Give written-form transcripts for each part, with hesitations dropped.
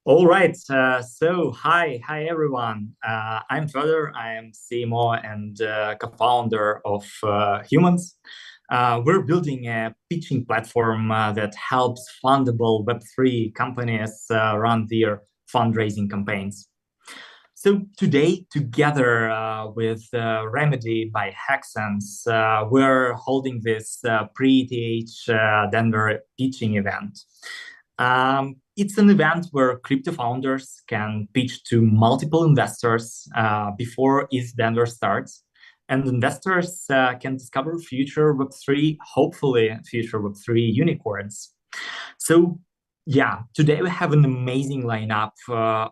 All right. Hi everyone. I'm Fedor. I am CMO and co-founder of Humans. We're building a pitching platform that helps fundable Web3 companies run their fundraising campaigns. So today, together with Remedy by Hexens, we're holding this Pre-ETH Denver pitching event. It's an event where crypto founders can pitch to multiple investors before ETHDenver starts. And investors can discover future Web3, hopefully future Web3 unicorns. So yeah, today we have an amazing lineup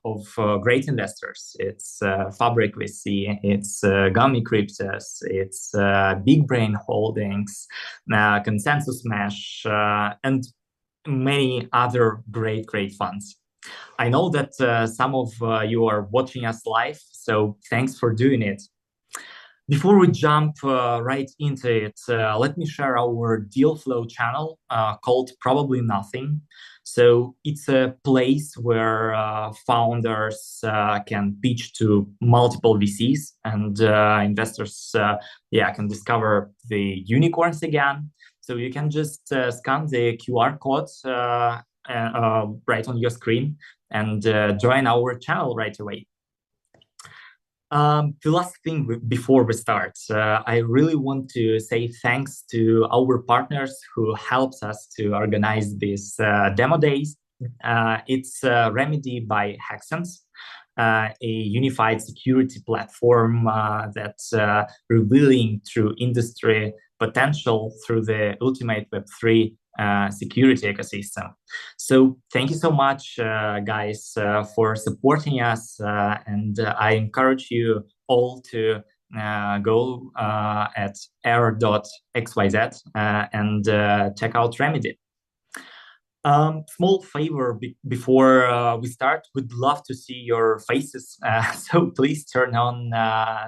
of great investors. It's Fabric VC, it's Gummy Cryptos, it's Big Brain Holdings, Consensus Mesh, and many other great funds. I know that some of you are watching us live, so thanks for doing it. Before we jump right into it, let me share our deal flow channel called Probably Nothing. So it's a place where founders can pitch to multiple VCs and investors can discover the unicorns again. So you can just scan the QR code right on your screen and join our channel right away. The last thing before we start, I really want to say thanks to our partners who helps us to organize these demo days. It's Remedy by Hexens, a unified security platform that's revealing true industry potential through the ultimate Web3 security ecosystem. So thank you so much, guys, for supporting us. And I encourage you all to go at air.xyz and check out Remedy. Small favor before we start, we'd love to see your faces. So please turn on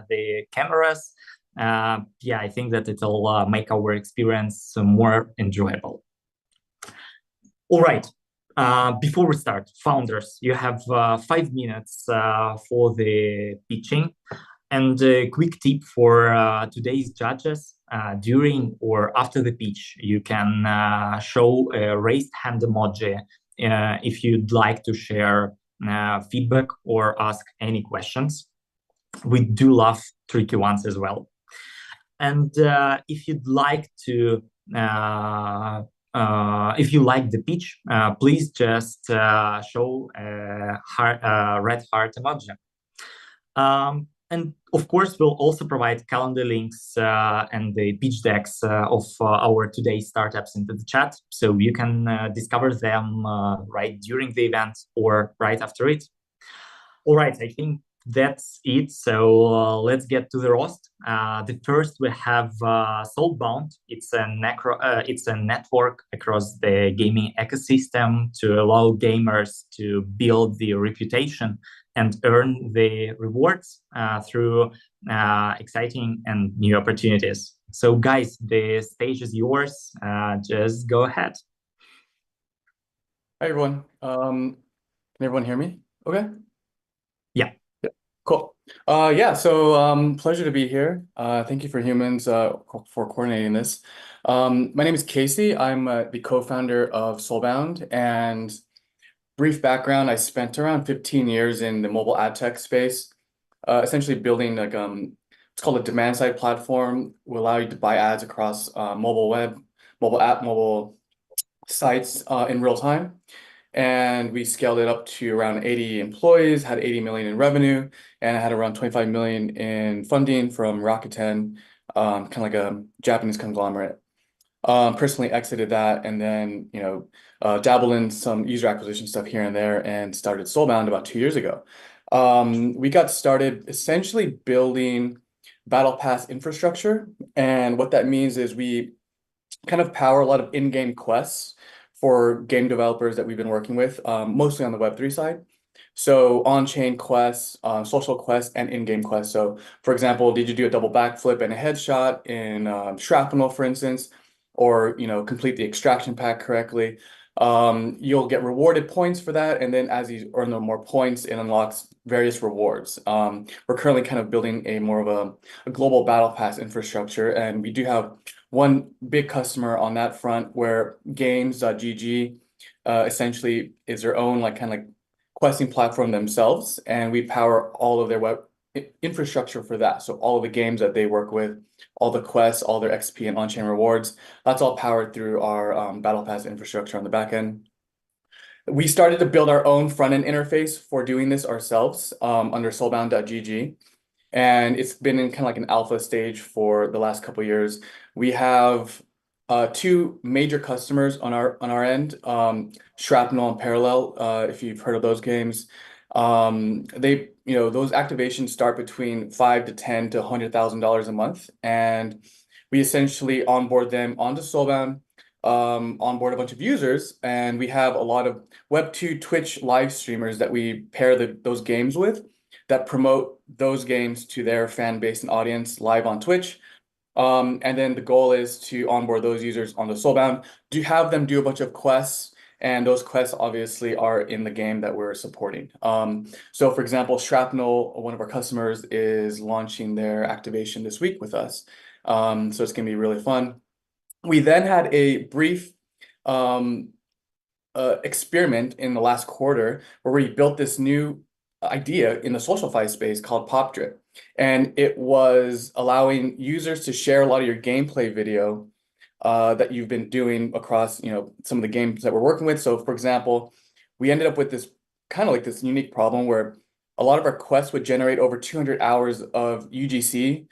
the cameras. I think that it'll make our experience more enjoyable. All right. Before we start, founders, you have 5 minutes for the pitching. And a quick tip for today's judges, during or after the pitch, you can show a raised hand emoji if you'd like to share feedback or ask any questions. We do love tricky ones as well. And if you'd like to if you like the pitch, please just show a red heart emoji. And of course, we'll also provide calendar links and the pitch decks of our today's startups into the chat, so you can discover them right during the event or right after it. All right, I think that's it. So let's get to the roast. The first we have Soulbound. It's a network across the gaming ecosystem to allow gamers to build their reputation and earn the rewards through exciting and new opportunities. So guys, the stage is yours. Just go ahead. Hi, everyone. Can everyone hear me? Okay. Yeah. Cool. Pleasure to be here. Thank you for Humans for coordinating this. My name is Casey. I'm the co-founder of Soulbound, and brief background, I spent around 15 years in the mobile ad tech space, essentially building it's called a demand side platform, will allow you to buy ads across mobile web, mobile app, mobile sites in real time. And we scaled it up to around 80 employees, had 80 million in revenue, and I had around 25 million in funding from Rakuten, kind of like a Japanese conglomerate. Personally exited that, and then dabbled in some user acquisition stuff here and there, and started Soulbound about 2 years ago. We got started essentially building battle pass infrastructure, and what that means is we kind of power a lot of in-game quests for game developers that we've been working with, mostly on the Web3 side. So on-chain quests, social quests, and in-game quests. So for example, did you do a double backflip and a headshot in Shrapnel, for instance, or complete the extraction pack correctly? You'll get rewarded points for that, and then as you earn more points, it unlocks various rewards. We're currently kind of building a more of a global battle pass infrastructure, and we do have one big customer on that front where games.gg essentially is their own kind of like questing platform themselves, and we power all of their web infrastructure for that. So all of the games that they work with, all the quests, all their XP and on-chain rewards, that's all powered through our Battle Pass infrastructure on the back end. We started to build our own front-end interface for doing this ourselves under soulbound.gg. And it's been in kind of like an alpha stage for the last couple of years. We have two major customers on our end, Shrapnel and Parallel, if you've heard of those games. Those activations start between $5 to $10 to $100,000 a month, and we essentially onboard them onto Soulbound, onboard a bunch of users, and we have a lot of Web2 Twitch live streamers that we pair those games with that promote those games to their fan base and audience live on Twitch. And then the goal is to onboard those users on the Soulbound, have them do a bunch of quests, and those quests obviously are in the game that we're supporting. So for example, Shrapnel, one of our customers, is launching their activation this week with us. So it's gonna be really fun. We then had a brief experiment in the last quarter where we built this new idea in the SocialFi space called Pop Drip. And it was allowing users to share a lot of your gameplay video that you've been doing across, some of the games that we're working with. So for example, we ended up with this kind of like this unique problem where a lot of our quests would generate over 200 hours of UGC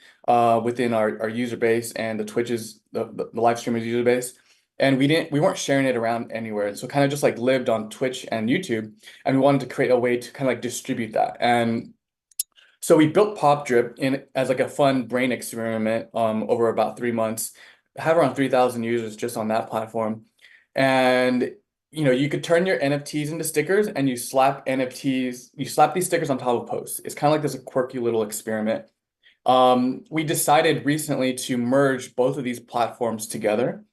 within our user base and the Twitch's, the live streamers user base. And we weren't sharing it around anywhere. So kind of just like lived on Twitch and YouTube, and we wanted to create a way to kind of like distribute that. And so we built Pop Drip as like a fun brain experiment over about 3 months. Have around 3,000 users just on that platform. And you could turn your NFTs into stickers, and you slap these stickers on top of posts. It's kind of like this quirky little experiment. We decided recently to merge both of these platforms together.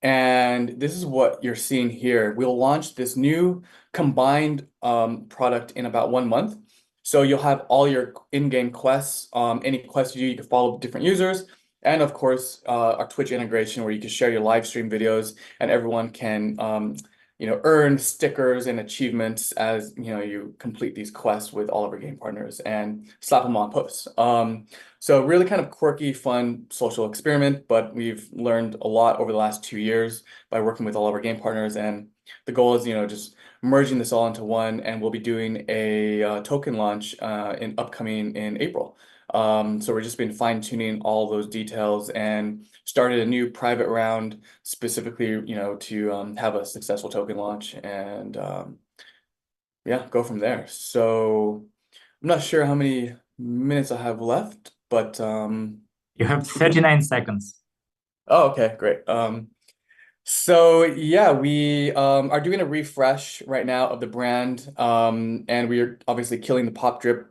And this is what you're seeing here. We'll launch this new combined product in about 1 month. So you'll have all your in-game quests, any quests you can follow different users, and of course, our Twitch integration where you can share your live stream videos and everyone can earn stickers and achievements as you complete these quests with all of our game partners and slap them on posts. So really kind of quirky, fun social experiment, but we've learned a lot over the last 2 years by working with all of our game partners. And the goal is, just merging this all into one, and we'll be doing a token launch upcoming in April. So we're just been fine-tuning all those details and started a new private round specifically, to have a successful token launch and yeah, go from there. So I'm not sure how many minutes I have left, but You have 39 seconds. oh, okay, great. So yeah, we are doing a refresh right now of the brand, and we are obviously killing the Pop Drip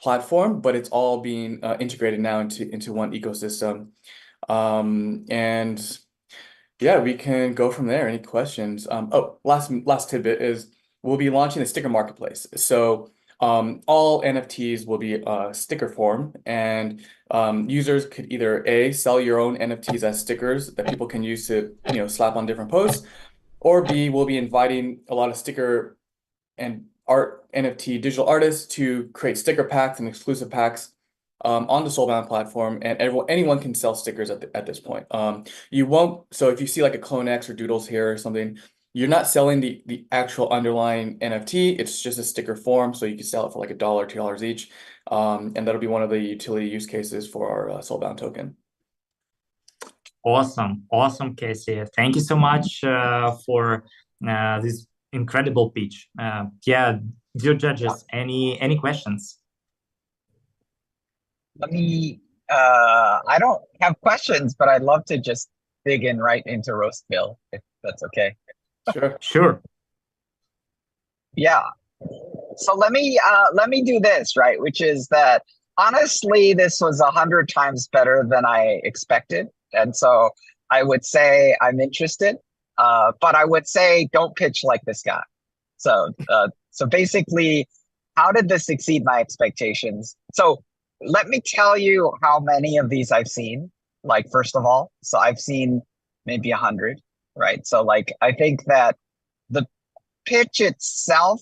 platform, but it's all being integrated now into one ecosystem. And yeah, we can go from there. Any questions? Oh, last tidbit is we'll be launching a sticker marketplace. So all NFTs will be sticker form, and users could either sell your own NFTs as stickers that people can use to slap on different posts, or B, we'll be inviting a lot of sticker and art NFT digital artists to create sticker packs and exclusive packs on the Soulbound platform, and anyone can sell stickers at this point. You won't. So if you see like a Clone X or Doodles here or something, you're not selling the actual underlying NFT. It's just a sticker form, so you can sell it for like $1, $2 each, and that'll be one of the utility use cases for our Soulbound token. Awesome, Casey. Thank you so much for this incredible pitch. Yeah, dear judges, any questions? I don't have questions, but I'd love to just dig in right into Roastville, if that's okay. Sure. Yeah. So let me do this, right? Which is that honestly, this was 100 times better than I expected. And so I would say I'm interested. But I would say don't pitch like this guy. So basically, how did this exceed my expectations? So let me tell you how many of these I've seen. Like, first of all, so I've seen maybe 100, right? So like, I think that the pitch itself,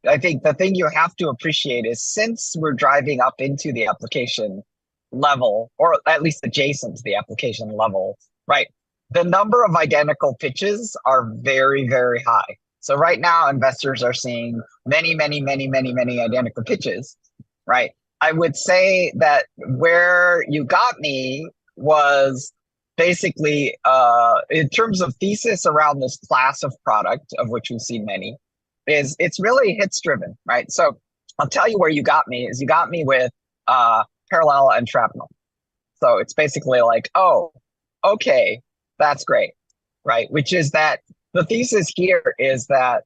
I think the thing you have to appreciate is since we're driving up into the application level, or at least adjacent to the application level, right? The number of identical pitches are very, very high. So right now, investors are seeing many, many, many, many, many identical pitches, right? I would say that where you got me was basically in terms of thesis around this class of product, of which we've seen many, is it's really hits driven, right? So I'll tell you where you got me is you got me with parallel and shrapnel. So it's basically like, oh, okay, that's great, right? Which is that the thesis here is that,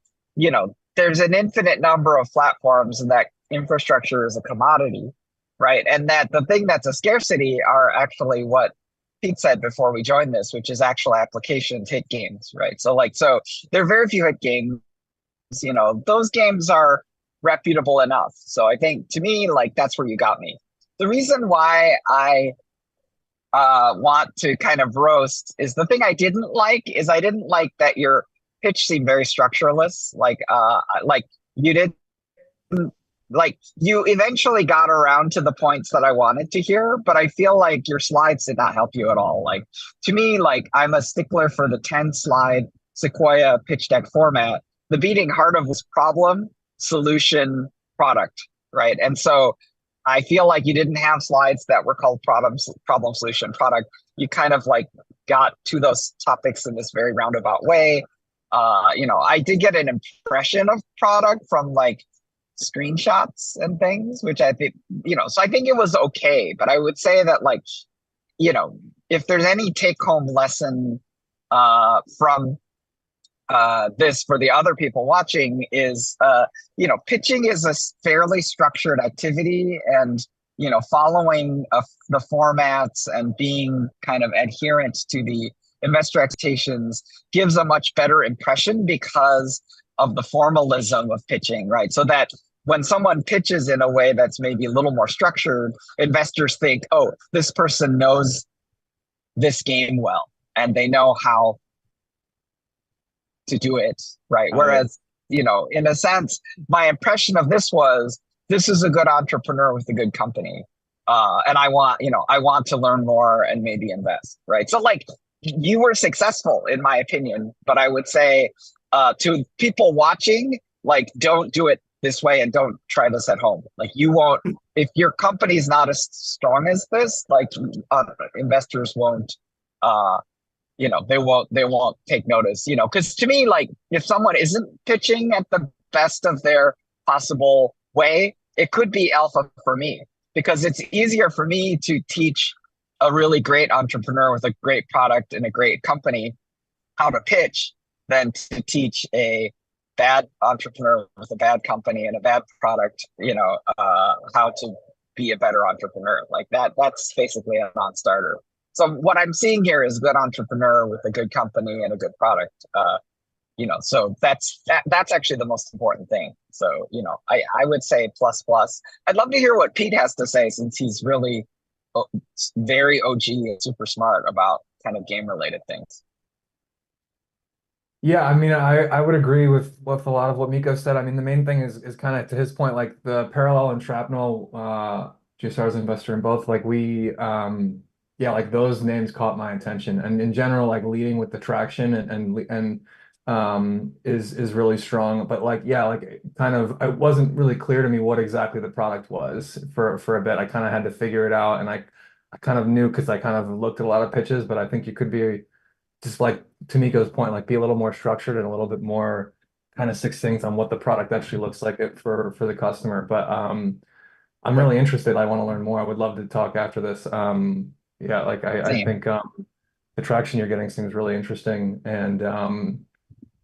there's an infinite number of platforms and that infrastructure is a commodity, right? And that the thing that's a scarcity are actually what Pete said before we joined this, which is actual applications, hit games, right? So there are very few hit games, those games are reputable enough. So I think to me, like that's where you got me. The reason why I want to kind of roast is the thing I didn't like that your pitch seemed very structureless. Like you did, like you eventually got around to the points that I wanted to hear, but I feel like your slides did not help you at all. Like to me, like I'm a stickler for the 10 slide Sequoia pitch deck format. The beating heart of this problem, solution, product, right? And so I feel like you didn't have slides that were called problem, solution, product. You kind of like got to those topics in this very roundabout way. I did get an impression of product from like screenshots and things, which I think, so I think it was okay. But I would say that like, if there's any take home lesson from this for the other people watching is, pitching is a fairly structured activity, and, following the formats and being kind of adherent to the investor expectations gives a much better impression because of the formalism of pitching, right? So that when someone pitches in a way that's maybe a little more structured, investors think, oh, this person knows this game well, and they know how to do it, right? Whereas, in a sense, my impression of this was, this is a good entrepreneur with a good company. And I want to learn more and maybe invest, right? So like, you were successful in my opinion, but I would say to people watching, like, don't do it this way and don't try this at home. Like you won't, if your company's not as strong as this, like investors won't, they won't take notice, because to me, like if someone isn't pitching at the best of their possible way, it could be alpha for me, because it's easier for me to teach a really great entrepreneur with a great product and a great company how to pitch than to teach a bad entrepreneur with a bad company and a bad product, how to be a better entrepreneur. Like that's basically a non-starter. So what I'm seeing here is a good entrepreneur with a good company and a good product. So that's actually the most important thing. So, I would say plus. I'd love to hear what Pete has to say, since he's really very OG and super smart about kind of game related things. Yeah, I mean, I would agree with a lot of what Miko said. I mean, the main thing is kind of to his point, like the parallel and shrapnel, GSR is an investor in both. Like yeah, like those names caught my attention, and in general, like leading with the traction and is really strong. But like, yeah, like kind of, it wasn't really clear to me what exactly the product was for a bit. I kind of had to figure it out, and I kind of knew because I kind of looked at a lot of pitches, but I think you could be just like to Miko's point, like be a little more structured and a little bit more kind of succinct on what the product actually looks like for the customer. But I'm really interested. I want to learn more. I would love to talk after this. Yeah, like I think the traction you're getting seems really interesting, and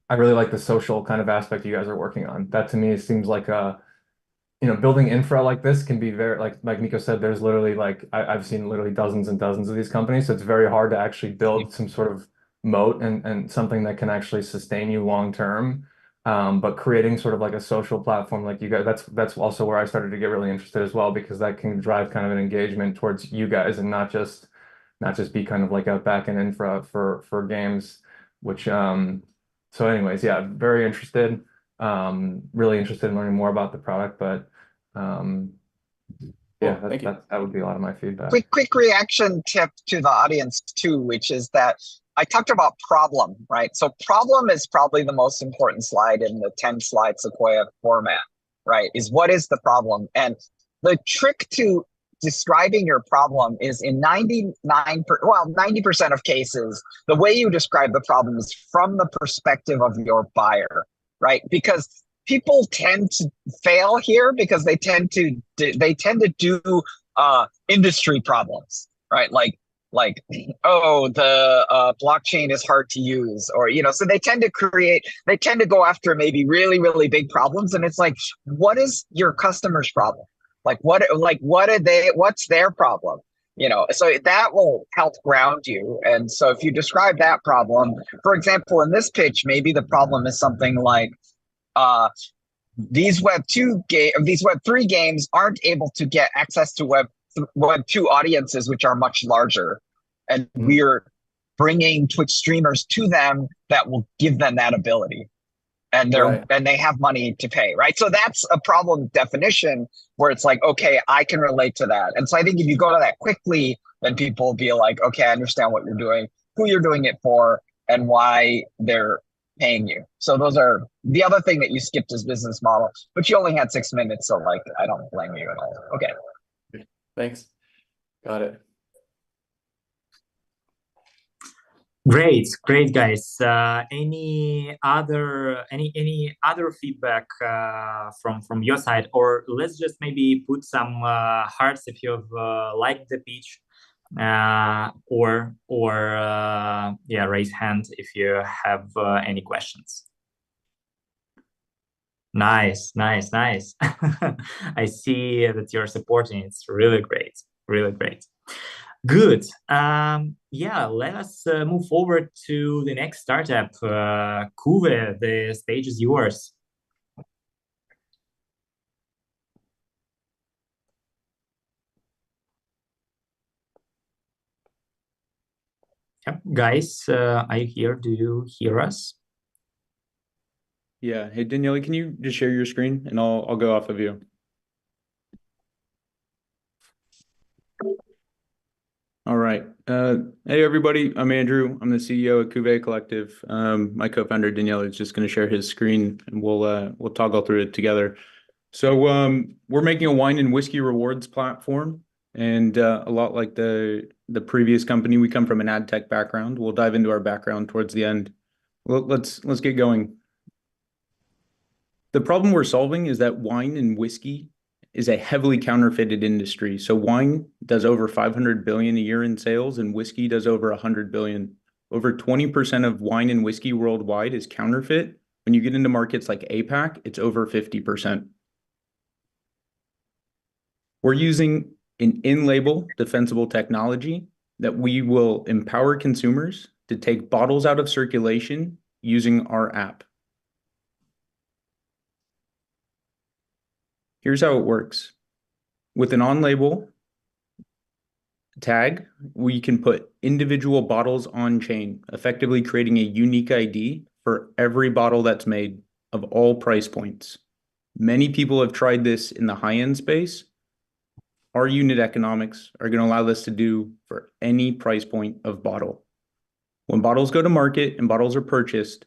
I really like the social kind of aspect you guys are working on. That to me seems like building infra like this can be very, like Miko said, there's literally like I've seen literally dozens and dozens of these companies, so it's very hard to actually build some sort of moat and something that can actually sustain you long term. But creating sort of like a social platform like you guys, that's also where I started to get really interested as well, because that can drive kind of an engagement towards you guys and not just be kind of like a back end infra for games, which so anyways, yeah, very interested. Really interested in learning more about the product, but yeah, Thank you. That That would be a lot of my feedback. quick reaction tip to the audience too, which is that I talked about problem, right? So problem is probably the most important slide in the 10 slide Sequoia format, right? Is what is the problem? And the trick to describing your problem is in 90% of cases, the way you describe the problem is from the perspective of your buyer, right? Because people tend to fail here because they tend to do industry problems, right? Like oh, the blockchain is hard to use, or so they tend to go after maybe really big problems, and it's like, what is your customer's problem? What's their problem? So that will help ground you. And so if you describe that problem, for example, in this pitch, maybe the problem is something like uh these Web3 games aren't able to get access to Web2 audiences, which are much larger, and we're bringing Twitch streamers to them that will give them that ability, and they have money to pay, right? So that's a problem definition where it's like, okay, I can relate to that. And so I think if you go to that quickly, then people will be like, okay, I understand what you're doing, who you're doing it for, and why they're paying you. So those are the other thing that you skipped is business model, but you only had 6 minutes, so like I don't blame you at all. Okay. Thanks. Got it. Great, guys. Any other feedback from your side, or let's just maybe put some hearts if you've liked the pitch, or yeah, raise hand if you have any questions. Nice. I see that you're supporting. It's really great. Good. Yeah, let us move forward to the next startup. Kuve, the stage is yours. Yep. Guys, are you here? Do you hear us? Yeah. Hey, Daniele, can you just share your screen and I'll go off of you. All right. Hey, everybody. I'm Andrew. I'm the CEO of Cuvée Collective. My co-founder Daniele is just going to share his screen, and we'll toggle through it together. So we're making a wine and whiskey rewards platform, and a lot like the previous company, we come from an ad tech background. We'll dive into our background towards the end. Well, let's get going. The problem we're solving is that wine and whiskey is a heavily counterfeited industry. So wine does over 500 billion a year in sales, and whiskey does over 100 billion. Over 20% of wine and whiskey worldwide is counterfeit. When you get into markets like APAC, it's over 50%. We're using an in-label defensible technology that we will empower consumers to take bottles out of circulation using our app. Here's how it works. With an on-label tag, we can put individual bottles on chain, effectively creating a unique ID for every bottle that's made of all price points. Many people have tried this in the high-end space. Our unit economics are going to allow this to do for any price point of bottle. When bottles go to market and bottles are purchased,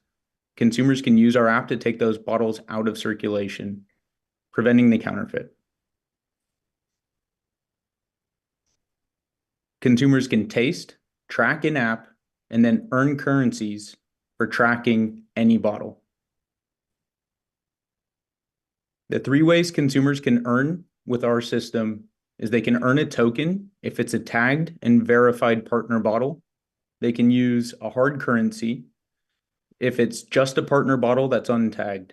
consumers can use our app to take those bottles out of circulation, preventing the counterfeit. Consumers can taste, track in app, and then earn currencies for tracking any bottle. The 3 ways consumers can earn with our system is they can earn a token if it's a tagged and verified partner bottle. They can use a hard currency if it's just a partner bottle that's untagged.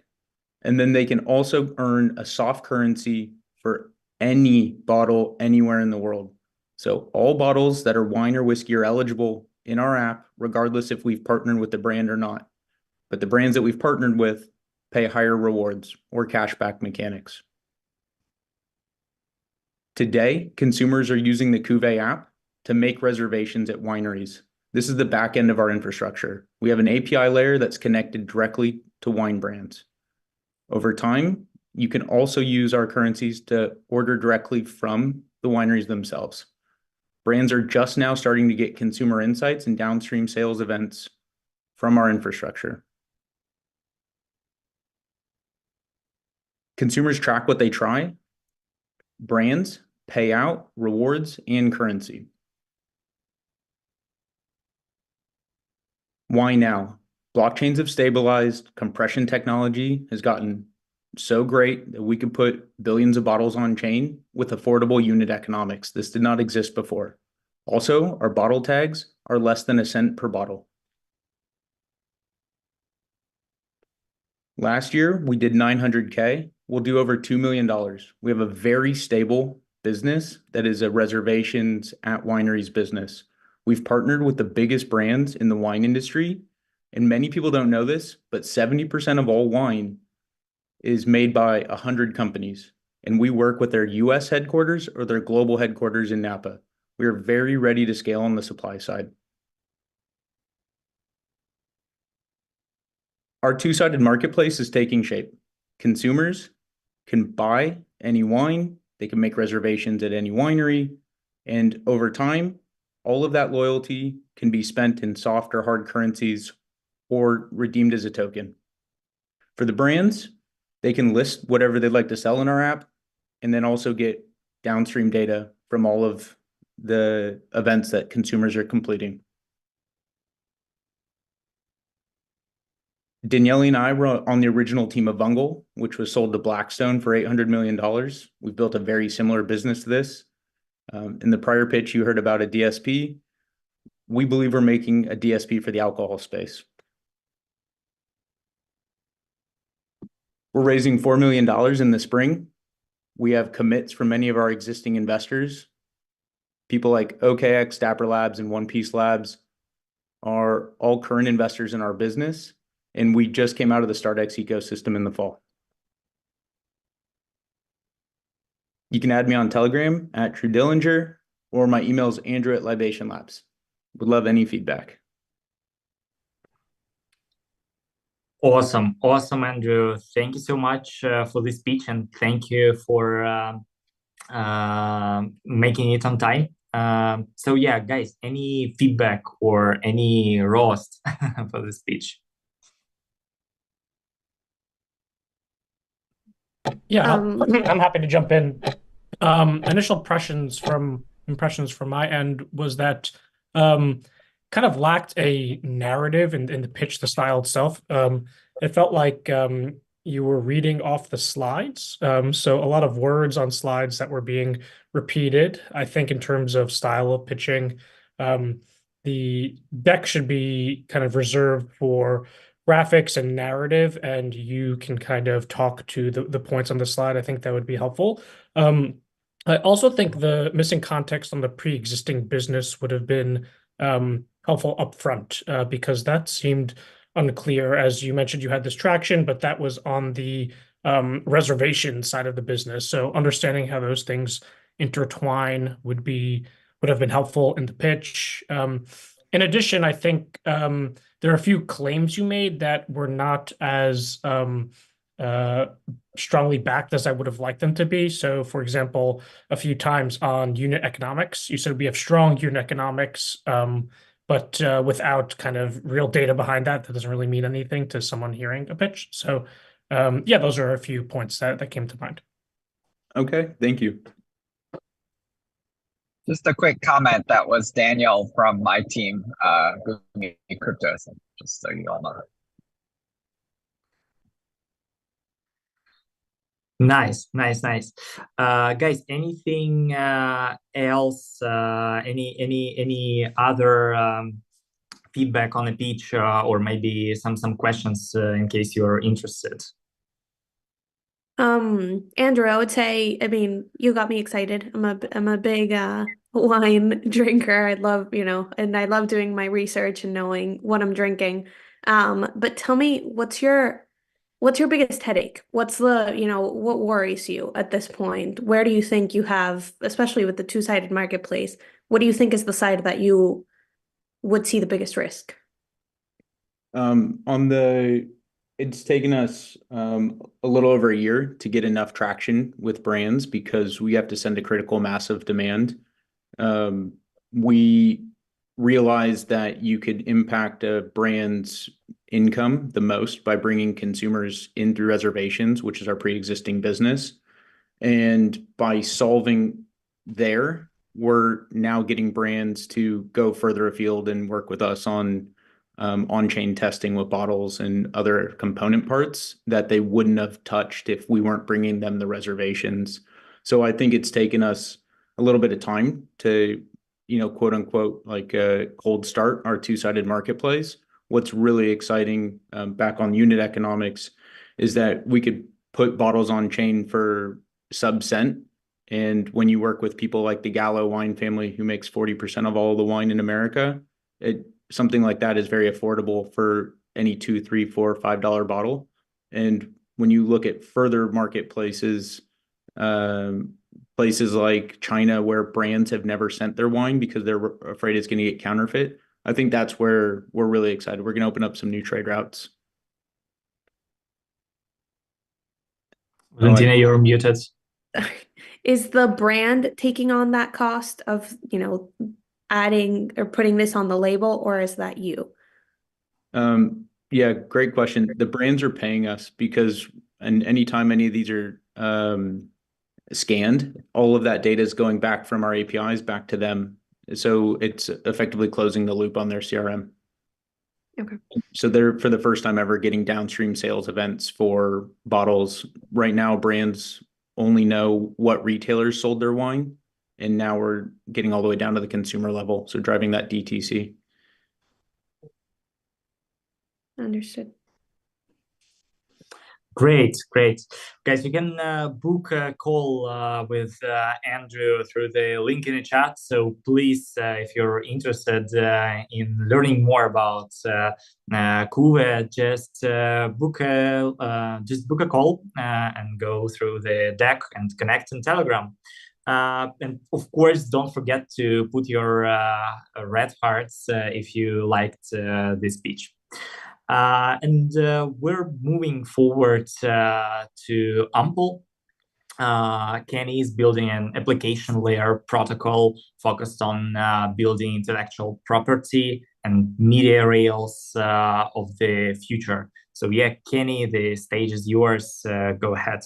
And then they can also earn a soft currency for any bottle anywhere in the world. So all bottles that are wine or whiskey are eligible in our app, regardless if we've partnered with the brand or not. But the brands that we've partnered with pay higher rewards or cashback mechanics. Today, consumers are using the Cuvée app to make reservations at wineries. This is the back end of our infrastructure. We have an API layer that's connected directly to wine brands. Over time, you can also use our currencies to order directly from the wineries themselves. Brands are just now starting to get consumer insights and downstream sales events from our infrastructure. Consumers track what they try. Brands pay out rewards and currency. Why now? Blockchains have stabilized. Compression technology has gotten so great that we could put billions of bottles on chain with affordable unit economics. This did not exist before. Also, our bottle tags are less than a cent per bottle. Last year, we did 900K. We'll do over $2 million. We have a very stable business that is a reservations at wineries business. We've partnered with the biggest brands in the wine industry, and many people don't know this, but 70% of all wine is made by 100 companies, and we work with their US headquarters or their global headquarters in Napa. We are very ready to scale on the supply side. Our two-sided marketplace is taking shape. Consumers can buy any wine, they can make reservations at any winery, and over time, all of that loyalty can be spent in soft or hard currencies or redeemed as a token. For the brands, they can list whatever they'd like to sell in our app and then also get downstream data from all of the events that consumers are completing. Danielle and I were on the original team of Vungle, which was sold to Blackstone for $800 million. We've built a very similar business to this. In the prior pitch, you heard about a DSP. We believe we're making a DSP for the alcohol space. We're raising $4 million in the spring. We have commits from many of our existing investors. People like OKX, Dapper Labs, and One Piece Labs are all current investors in our business, and we just came out of the StartX ecosystem in the fall. You can add me on Telegram at True Dillinger, or my email is Andrew@Libation Labs. Would love any feedback. Awesome, Andrew. Thank you so much for this speech, and thank you for making it on time. So yeah, guys, any feedback or any roast for the speech? Yeah, I'm happy to jump in. Initial impressions from my end was that kind of lacked a narrative in the pitch, the style itself. It felt like you were reading off the slides. So a lot of words on slides that were being repeated. I think in terms of style of pitching, the deck should be kind of reserved for graphics and narrative, and you can kind of talk to the points on the slide. I think that would be helpful. I also think the missing context on the pre-existing business would have been helpful upfront because that seemed unclear. As you mentioned, you had this traction, but that was on the reservation side of the business. So understanding how those things intertwine would have been helpful in the pitch. In addition, I think there are a few claims you made that were not as strongly backed as I would have liked them to be. So, for example, a few times on unit economics, you said we have strong unit economics, but without kind of real data behind that, that doesn't really mean anything to someone hearing a pitch. So, yeah, those are a few points that came to mind. Okay, thank you. Just a quick comment. That was Daniel from my team, Google Crypto, just so you all know. Nice. Guys, anything else? Any other feedback on the pitch, or maybe some questions in case you're interested? Andrew, I would say, I mean, you got me excited. I'm a big wine drinker. I love, and I love doing my research and knowing what I'm drinking. But tell me, what's your biggest headache? What's what worries you at this point? Where do you think you have, especially with the two-sided marketplace, what do you think is the side that you would see the biggest risk? It's taken us a little over a year to get enough traction with brands because we have to send a critical mass of demand. We realized that you could impact a brand's income the most by bringing consumers in through reservations, which is our pre-existing business. And by solving there, we're now getting brands to go further afield and work with us on-chain testing with bottles and other component parts that they wouldn't have touched if we weren't bringing them the reservations. So I think it's taken us a little bit of time to, quote unquote, like cold start our two-sided marketplace. What's really exciting back on unit economics is that we could put bottles on chain for sub-cent. And when you work with people like the Gallo wine family, who makes 40% of all the wine in America, something like that is very affordable for any $2, $3, $4, $5 bottle. And when you look at further marketplaces, places like China, where brands have never sent their wine because they're afraid it's going to get counterfeit, I think that's where we're really excited. We're going to open up some new trade routes. Valentina, you're muted. Is the brand taking on that cost of, adding or putting this on the label, or is that you? Yeah, great question. The brands are paying us because, and anytime any of these are scanned, all of that data is going back from our APIs back to them. So it's effectively closing the loop on their CRM. Okay. So they're, for the first time ever, getting downstream sales events for bottles. Right now, brands only know what retailers sold their wine, and now we're getting all the way down to the consumer level, so driving that DTC. Understood. Great. Guys, you can book a call with Andrew through the link in the chat. So please, if you're interested in learning more about Kuve, just book a call and go through the deck and connect in Telegram. And of course, don't forget to put your red hearts if you liked this speech. And we're moving forward to Ample. Kenny is building an application layer protocol focused on building intellectual property and media rails of the future. So yeah, Kenny, the stage is yours. Go ahead.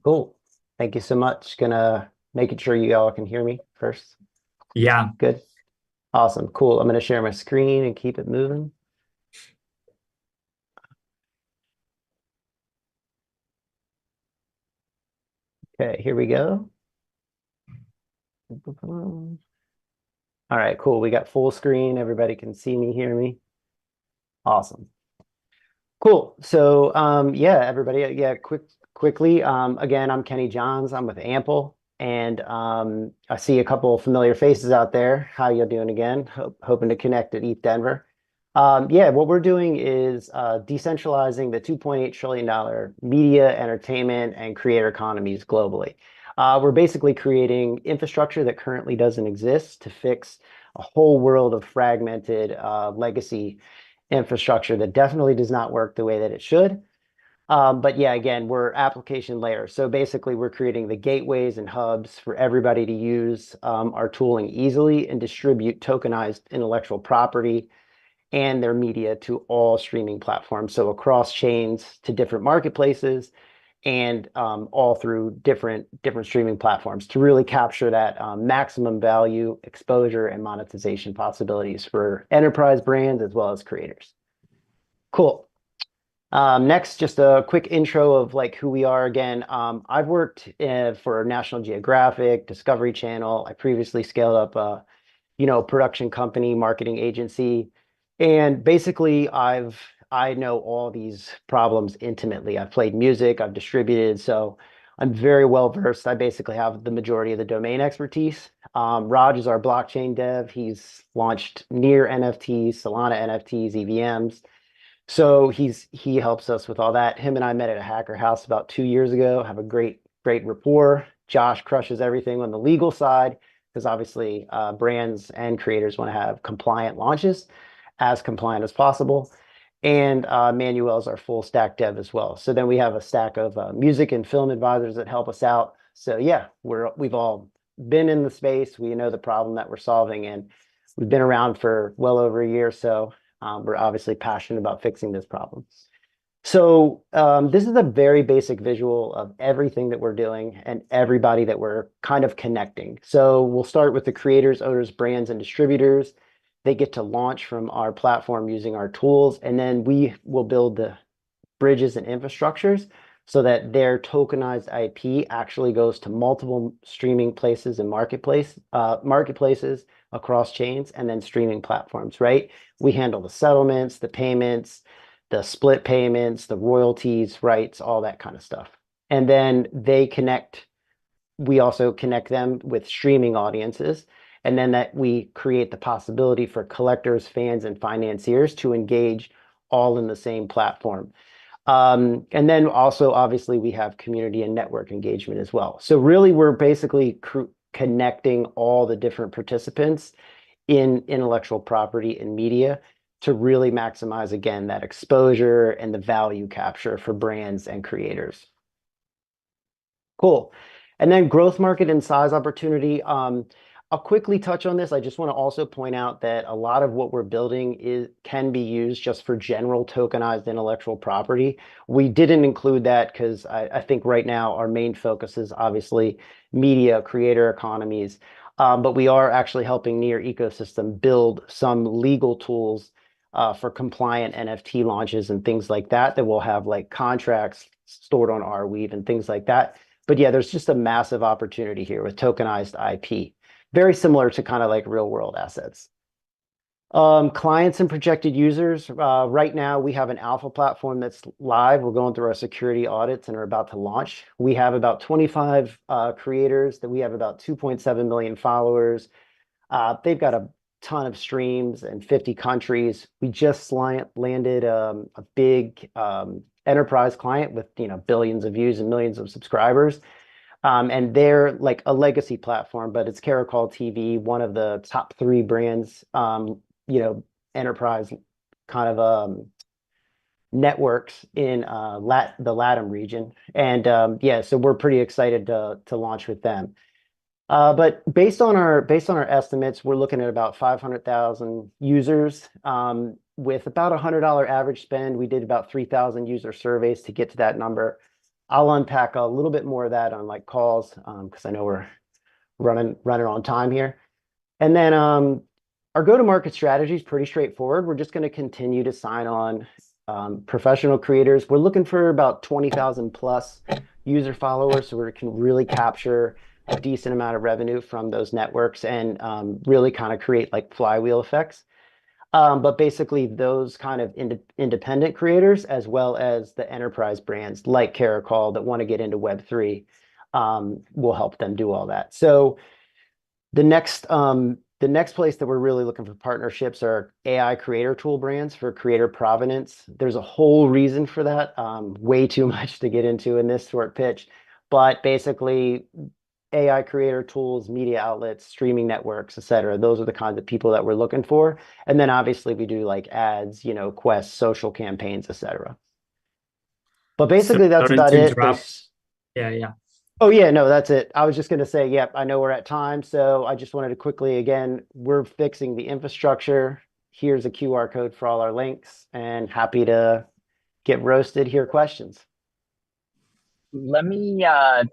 Cool. Thank you so much. Gonna make sure you all can hear me first. Yeah. Good. Awesome. Cool. I'm gonna share my screen and keep it moving. Okay, here we go. All right, cool. We got full screen. Everybody can see me, hear me. Awesome. Cool. So yeah, everybody, yeah, quickly. Again, I'm Kenny Johns. I'm with Ample, and I see a couple of familiar faces out there. How you doing again? Hoping to connect at ETHDenver. Yeah, what we're doing is decentralizing the $2.8 trillion media, entertainment, and creator economies globally. We're basically creating infrastructure that currently doesn't exist to fix a whole world of fragmented legacy infrastructure that definitely does not work the way that it should. But yeah, again, we're application layer. So basically, we're creating the gateways and hubs for everybody to use our tooling easily and distribute tokenized intellectual property and their media to all streaming platforms. So across chains to different marketplaces and all through different streaming platforms to really capture that maximum value, exposure, and monetization possibilities for enterprise brands as well as creators. Cool. Next, just a quick intro of like who we are again. I've worked for National Geographic, Discovery Channel. I previously scaled up a production company, marketing agency. And basically, I know all these problems intimately. I've played music, I've distributed. So I'm very well versed. I basically have the majority of the domain expertise. Raj is our blockchain dev. He's launched Near NFTs, Solana NFTs, EVMs. So he helps us with all that. Him and I met at a hacker house about 2 years ago, have a great rapport. Josh crushes everything on the legal side because obviously brands and creators want to have compliant launches, as compliant as possible. And Manuel is our full stack dev as well. So then we have a stack of music and film advisors that help us out. So yeah, we've all been in the space. We know the problem that we're solving, and we've been around for well over a year. So we're obviously passionate about fixing this problem. So this is a very basic visual of everything that we're doing and everybody that we're kind of connecting. So we'll start with the creators, owners, brands, and distributors. They get to launch from our platform using our tools, and then we will build the bridges and infrastructures so that their tokenized IP actually goes to multiple streaming places and marketplaces across chains, and then streaming platforms, right? We handle the settlements, the payments, the split payments, the royalties, rights, all that kind of stuff. And then we also connect them with streaming audiences, and then that we create the possibility for collectors, fans, and financiers to engage all in the same platform. And then also, obviously, we have community and network engagement as well. So really, we're basically connecting all the different participants in intellectual property and media to really maximize, again, that exposure and the value capture for brands and creators. Cool. And then growth market and size opportunity. I'll quickly touch on this. I just want to also point out that a lot of what we're building can be used just for general tokenized intellectual property. We didn't include that because I think right now our main focus is obviously media creator economies. But we are actually helping Near ecosystem build some legal tools for compliant NFT launches and things like that will have like contracts stored on Arweave and things like that. But yeah, there's just a massive opportunity here with tokenized IP. Very similar to kind of like real world assets. Clients and projected users. Right now, we have an alpha platform that's live. We're going through our security audits and are about to launch. We have about 25 creators that we have about 2.7 million followers. They've got a ton of streams in 50 countries. We just landed a big enterprise client with billions of views and millions of subscribers. And they're like a legacy platform, but it's Caracol TV, one of the top 3 brands, enterprise kind of networks in the LATAM region. And yeah, so we're pretty excited to launch with them. But based on our estimates, we're looking at about 500,000 users with about $100 average spend. We did about 3,000 user surveys to get to that number. I'll unpack a little bit more of that on like calls because I know we're running on time here. And then our go-to-market strategy is pretty straightforward. We're just going to continue to sign on professional creators. We're looking for about 20,000 plus user followers, so we can really capture a decent amount of revenue from those networks and really kind of create like flywheel effects. But basically those kind of independent creators, as well as the enterprise brands like Caracol that want to get into Web3, will help them do all that. So the next place that we're really looking for partnerships are AI creator tool brands for creator provenance. There's a whole reason for that, way too much to get into in this short pitch. But basically, AI creator tools, media outlets, streaming networks, et cetera. Those are the kinds of people that we're looking for. And then obviously we do like ads, quests, social campaigns, et cetera. But basically that's about it. Yeah. Oh yeah, no, that's it. I was just going to say, yep, I know we're at time. So I just wanted to quickly, again, we're fixing the infrastructure. Here's a QR code for all our links, and happy to get roasted, hear questions. Let me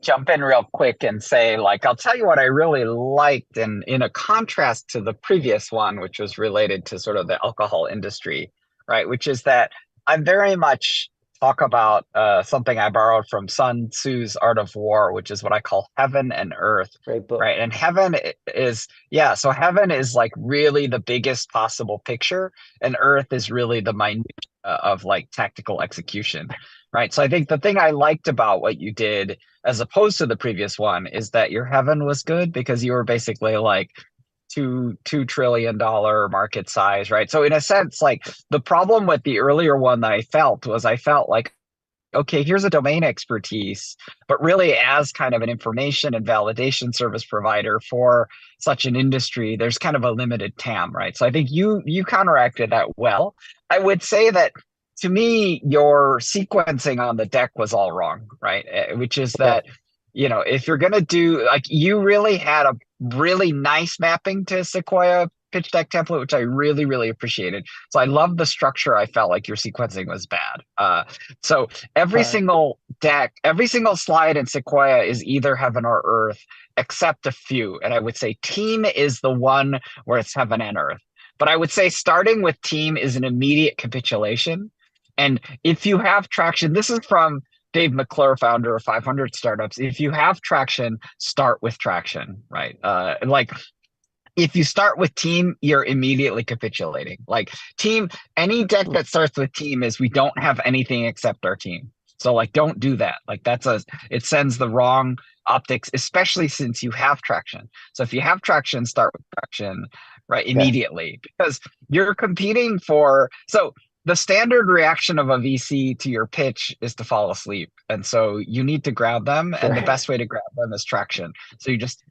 jump in real quick and say, I'll tell you what I really liked, and in a contrast to the previous one, which was related to sort of the alcohol industry, right? Which is that I very much talk about something I borrowed from Sun Tzu's Art of War, which is what I call heaven and earth. Great book. Right. And heaven is, so heaven is like really the biggest possible picture, and earth is really the minute of like tactical execution. right? So I think the thing I liked about what you did as opposed to the previous one is that your heaven was good because you were basically like $2 trillion market size, right? So in a sense, like the problem with the earlier one that I felt like, okay, here's a domain expertise, but really as kind of an information and validation service provider for such an industry, there's kind of a limited TAM, right? So I think you counteracted that well. I would say that to me, your sequencing on the deck was all wrong, right? Which is that, if you're going to do, like, you really had a really nice mapping to Sequoia pitch deck template, which I really, really appreciated. So I love the structure. I felt like your sequencing was bad. So every single deck, every single slide in Sequoia is either heaven or earth, except a few. And I would say team is the one where it's heaven and earth. But I would say starting with team is an immediate capitulation. And if you have traction, this is from Dave McClure, founder of 500 Startups. If you have traction, start with traction, right? Like, if you start with team, you're immediately capitulating. Like team, any deck that starts with team is we don't have anything except our team. So like, don't do that. Like it sends the wrong optics, especially since you have traction. So if you have traction, start with traction, right? Immediately, because you're competing so the standard reaction of a VC to your pitch is to fall asleep. And so you need to grab them. And the best way to grab them is traction. So you just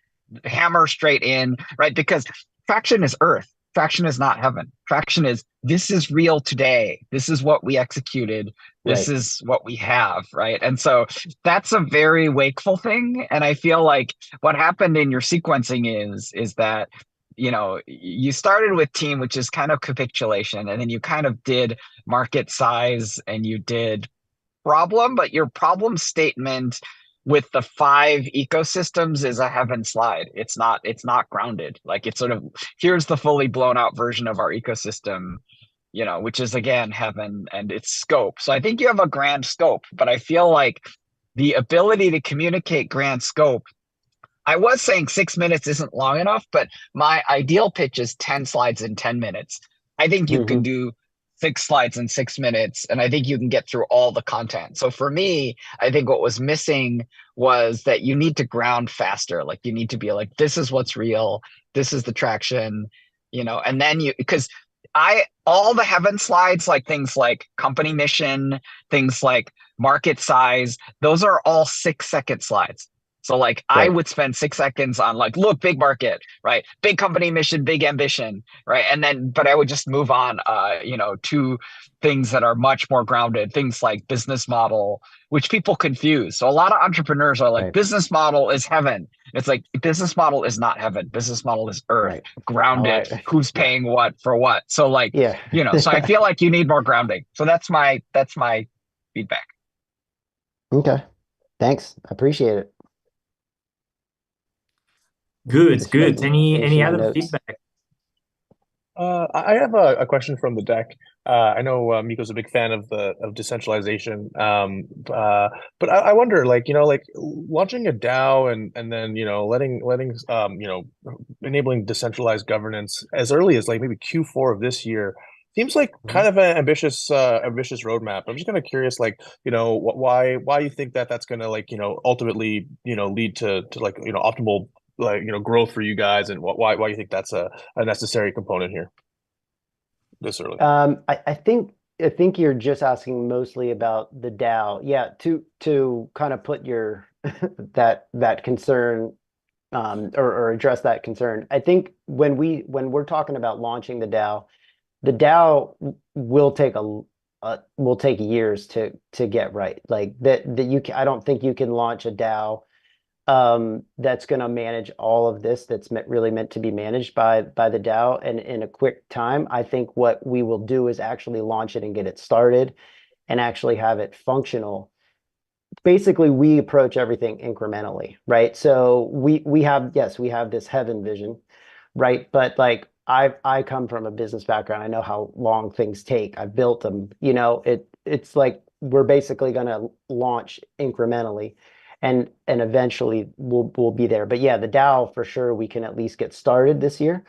hammer straight in, right? Because traction is earth. Traction is not heaven. Traction is, this is real today. This is what we executed. This is what we have, right? And so that's a very wakeful thing. And I feel like what happened in your sequencing is that, you started with team, which is kind of capitulation, and then you kind of did market size and you did problem, but your problem statement with the 5 ecosystems is a heaven slide. It's not grounded. Like, it's sort of, here's the fully blown out version of our ecosystem, which is again heaven and its scope. So I think you have a grand scope, but I feel like the ability to communicate grand scope, I was saying 6 minutes isn't long enough, but my ideal pitch is 10 slides in 10 minutes. I think you can do 6 slides in 6 minutes, and I think you can get through all the content. So for me, I think what was missing was that you need to ground faster. Like, you need to be like, this is what's real. This is the traction, and then because all the heaven slides, like things like company mission, things like market size, those are all 6-second slides. So like, I would spend 6 seconds on like, look, big market, right? Big company mission, big ambition, right? And then, but I would just move on, to things that are much more grounded, things like business model, which people confuse. So a lot of entrepreneurs are like, business model is heaven. It's like, business model is not heaven. Business model is earth, grounded, who's paying what for what. So like, so I feel like you need more grounding. So that's my feedback. Okay. Thanks. I appreciate it. Good. Any other notes. feedback? I have a question from the deck. I know Miko's a big fan of decentralization, but I wonder, like, launching a DAO and then letting enabling decentralized governance as early as like maybe Q4 of this year seems like kind of an ambitious roadmap. I'm just kind of curious, like, why you think that's going to, like, ultimately lead to like optimal, like, growth for you guys, and why you think that's a necessary component here this early? I think you're just asking mostly about the DAO. Yeah, to kind of put your that concern, or address that concern. I think when we're talking about launching the DAO will take years to get right. Like I don't think you can launch a DAO that's going to manage all of this, that's really meant to be managed by the DAO, and in a quick time. I think what we will do is actually launch it and get it started and actually have it functional. Basically, we approach everything incrementally, right? So we have this heaven vision, right? But like, I come from a business background. I know how long things take. I've built them. It's like, we're basically going to launch incrementally, and eventually we'll be there. But yeah, the DAO for sure, we can at least get started this year.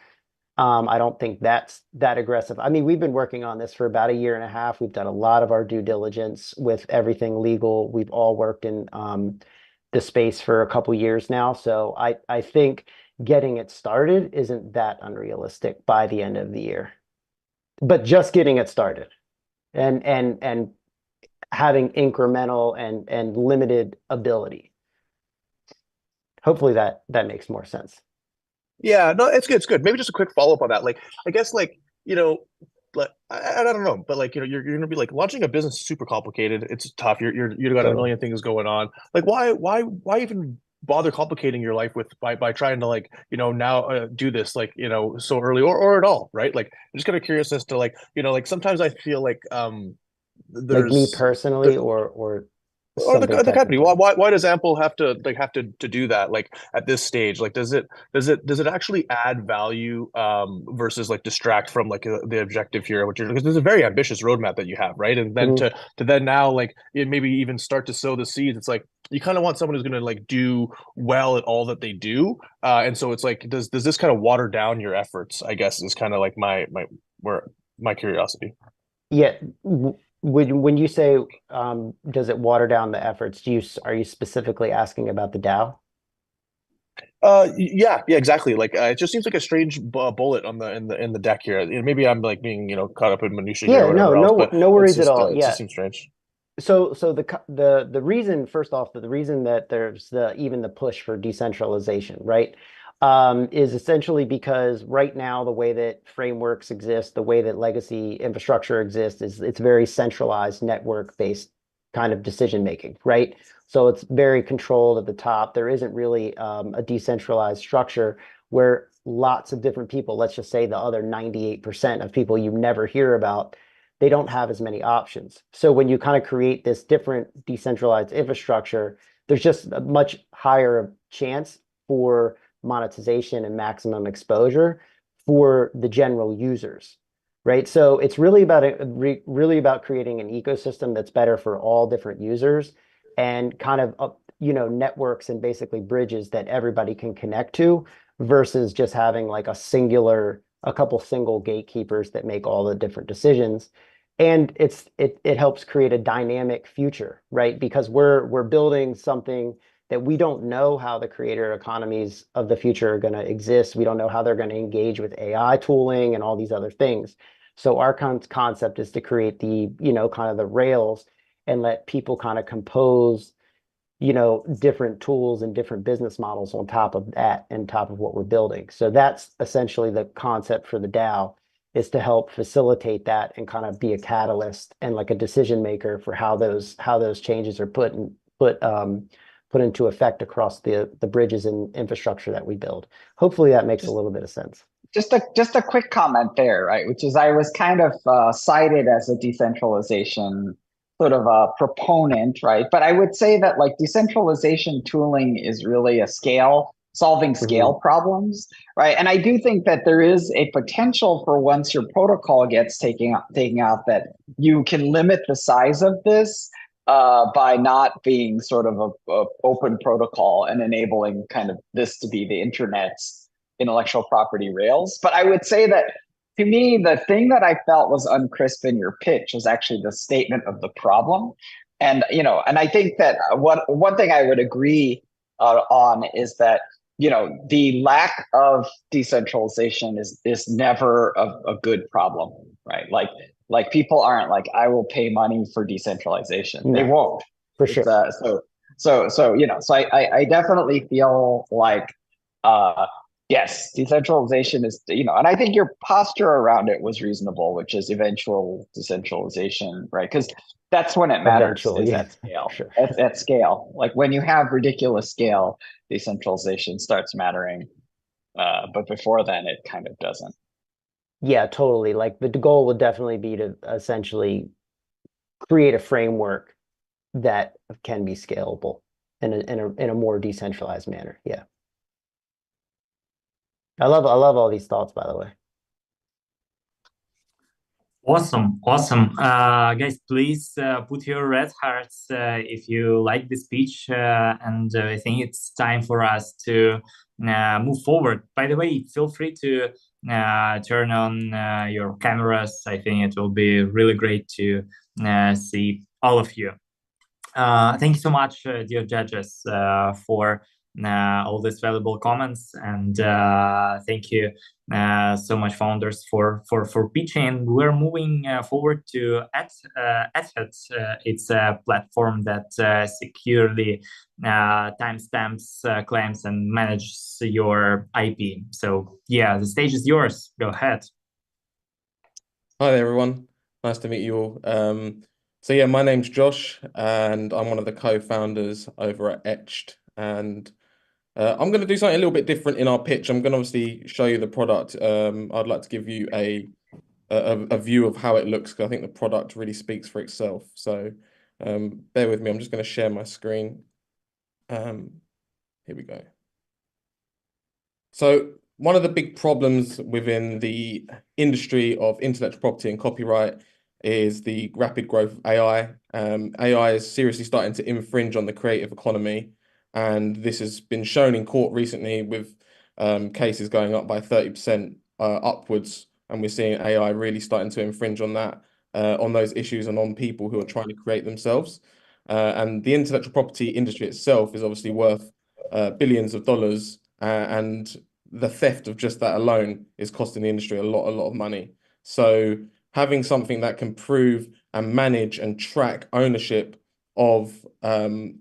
I don't think that's that aggressive. I mean, we've been working on this for about a year and a half. We've done a lot of our due diligence with everything legal. We've all worked in the space for a couple years now. So I think getting it started isn't that unrealistic by the end of the year. But just getting it started and having incremental and limited ability. Hopefully that makes more sense. Yeah, no, it's good. It's good. Maybe just a quick follow-up on that. Like, I guess, like, you know, like I don't know, but like, you know, you're gonna be like launching a business is super complicated. It's tough. You got a million things going on. Like, why even bother complicating your life with by trying to, like, you know, now do this, like, you know, so early or at all, right? Like, I'm just kind of curious as to, like, you know, like sometimes I feel like Like me there's personally or the something company. technical. Why does Ample have to do that, like, at this stage? Like, does it actually add value versus like distract from like the objective here, which is, because there's a very ambitious roadmap that you have, right? And then Mhm. to then now, like, maybe even start to sow the seeds. It's like you kind of want someone who's going to like do well at all that they do, and so it's like, does this kind of water down your efforts, I guess, is kind of like my curiosity. Yeah. When you say does it water down the efforts, are you specifically asking about the DAO? Yeah, exactly. Like, it just seems like a strange bullet on the in the deck here. You know, maybe I'm like being, you know, caught up in minutia here or Yeah, whatever else, but no worries at all. it just Yeah. seems strange. So the reason, first off, the reason that there's even the push for decentralization, right, is essentially because right now the way that frameworks exist, the way that legacy infrastructure exists, is it's very centralized network-based kind of decision making, right? So it's very controlled at the top. There isn't really a decentralized structure where lots of different people, let's just say the other 98% of people you never hear about, they don't have as many options. So when you kind of create this different decentralized infrastructure, there's just a much higher chance for monetization and maximum exposure for the general users, right? So it's really about creating an ecosystem that's better for all different users and kind of networks and basically bridges that everybody can connect to versus just having like a couple single gatekeepers that make all the different decisions. And it helps create a dynamic future, right? Because we're building something that we don't know how the creator economies of the future are going to exist. We don't know how they're going to engage with AI tooling and all these other things. So our concept is to create the, kind of the rails and let people kind of compose, different tools and different business models on top of that and top of what we're building. So that's essentially the concept for the DAO, is to help facilitate that and kind of be a catalyst and like a decision maker for how those changes are put into effect across the bridges and infrastructure that we build. Hopefully that makes a little bit of sense. Just a quick comment there, right? Which is, I was kind of cited as a decentralization sort of a proponent, right? But I would say that like decentralization tooling is really solving scale problems, right? And I do think that there is a potential for, once your protocol gets taken out, that you can limit the size of this by not being sort of a open protocol and enabling kind of this to be the internet's intellectual property rails. But I would say that, to me, the thing that I felt was uncrisp in your pitch was actually the statement of the problem. And, and I think that one thing I would agree on is that, the lack of decentralization is never a good problem, right? Like people aren't like, I will pay money for decentralization. No, they won't. for sure. So I definitely feel like, yes, decentralization is, and I think your posture around it was reasonable, which is eventual decentralization, right? Because that's when it matters, Eventually, is yeah, at scale. sure. At scale, like when you have ridiculous scale, decentralization starts mattering. But before then, it kind of doesn't. Yeah, totally. Like the goal would definitely be to essentially create a framework that can be scalable in a more decentralized manner. Yeah. I love all these thoughts, by the way. Awesome. Guys, please put your red hearts if you like the speech, and I think it's time for us to move forward. By the way, feel free to turn on your cameras. I think it will be really great to see all of you. Thank you so much, dear judges, for all these valuable comments, and thank you so much, founders, for pitching. We're moving forward to ETHEAD. It's a platform that securely timestamps claims and manages your IP. So yeah, the stage is yours. Go ahead. Hi there, everyone. Nice to meet you all. So yeah, my name's Josh, and I'm one of the co-founders over at Etched. And I'm going to do something a little bit different in our pitch. I'm going to obviously show you the product. I'd like to give you a view of how it looks, because I think the product really speaks for itself. So bear with me. I'm just going to share my screen. Here we go. So one of the big problems within the industry of intellectual property and copyright is the rapid growth of AI. AI is seriously starting to infringe on the creative economy, and this has been shown in court recently with cases going up by 30% upwards, and we're seeing AI really starting to infringe on that, on those issues and on people who are trying to create themselves. And the intellectual property industry itself is obviously worth billions of dollars, and the theft of just that alone is costing the industry a lot of money. So having something that can prove and manage and track ownership of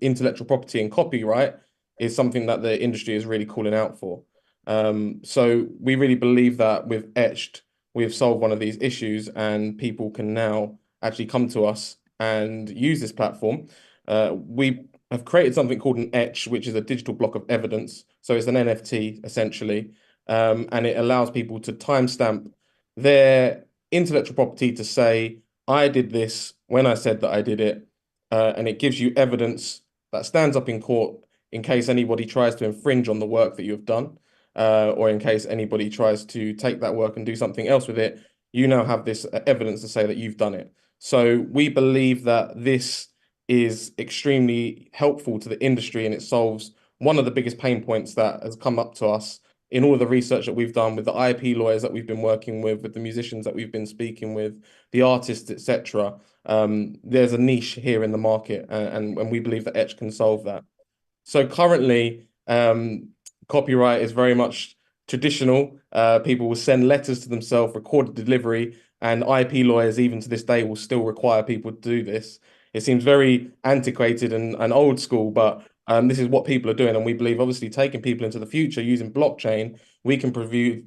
intellectual property and copyright is something that the industry is really calling out for. So we really believe that with Etched, we've solved one of these issues, and people can now actually come to us and use this platform. We have created something called an etch, which is a digital block of evidence. So it's an NFT essentially, and it allows people to timestamp their intellectual property to say, I did this when I said that I did it, and it gives you evidence that stands up in court in case anybody tries to infringe on the work that you've done, or in case anybody tries to take that work and do something else with it. You now have this evidence to say that you've done it. So we believe that this is extremely helpful to the industry, and it solves one of the biggest pain points that has come up to us in all of the research that we've done with the IP lawyers that we've been working with the musicians that we've been speaking with, the artists, etc. There's a niche here in the market, and we believe that Etch can solve that. So currently, copyright is very much traditional. People will send letters to themselves, recorded delivery, and IP lawyers, even to this day, will still require people to do this. It seems very antiquated and old school, but this is what people are doing. And we believe, obviously, taking people into the future using blockchain, we can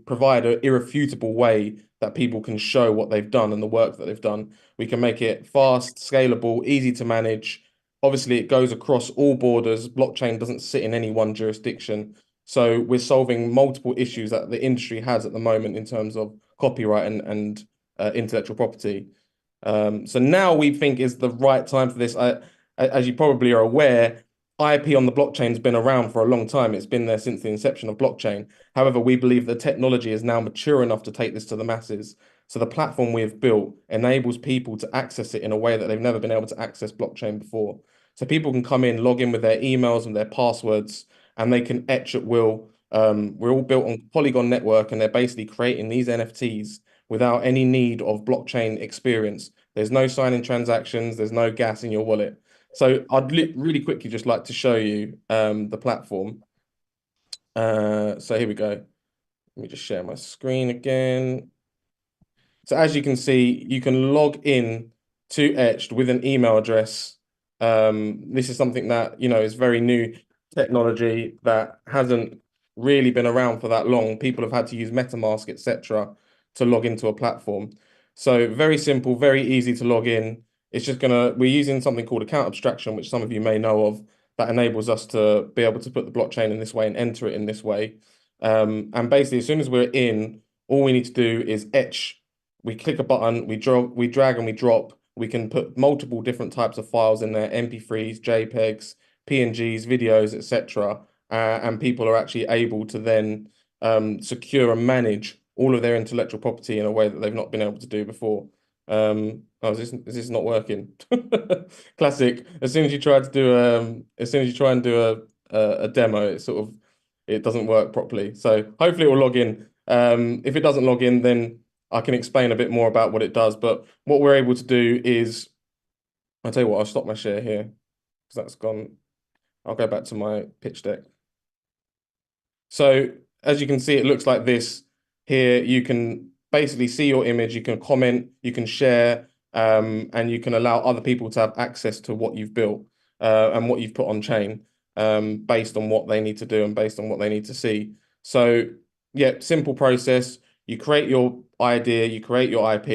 provide an irrefutable way that people can show what they've done and the work that they've done. We can make it fast, scalable, easy to manage. Obviously, it goes across all borders. Blockchain doesn't sit in any one jurisdiction. So we're solving multiple issues that the industry has at the moment in terms of copyright and intellectual property. So now we think is the right time for this. As you probably are aware, IP on the blockchain has been around for a long time. It's been there since the inception of blockchain. However, we believe the technology is now mature enough to take this to the masses. So the platform we have built enables people to access it in a way that they've never been able to access blockchain before. So people can come in, log in with their emails and their passwords, and they can etch at will. We're all built on Polygon network, and they're basically creating these NFTs without any need of blockchain experience. There's no signing transactions, there's no gas in your wallet. So I'd really quickly just like to show you the platform. So here we go. Let me just share my screen again. So as you can see, you can log in to Etched with an email address. This is something that, is very new technology that hasn't really been around for that long. People have had to use MetaMask, etc., to log into a platform. So very simple, very easy to log in. It's just we're using something called account abstraction, which some of you may know of, that enables us to be able to put the blockchain in this way and enter it in this way. And basically, as soon as we're in, all we need to do is etch. We click a button, we drag and we drop. We can put multiple different types of files in there, MP3s, JPEGs, PNGs, videos, etc. And people are actually able to then secure and manage all of their intellectual property in a way that they've not been able to do before. Is this not working? Classic. As soon as you try and do a demo, it doesn't work properly. So hopefully it will log in. If it doesn't log in, then I can explain a bit more about what it does. But what we're able to do is, I'll tell you what, I'll stop my share here because that's gone. I'll go back to my pitch deck. So as you can see, it looks like this. Here you can basically see your image, you can comment, you can share, and you can allow other people to have access to what you've built and what you've put on chain based on what they need to do and based on what they need to see. So yeah, simple process. You create your idea, you create your IP,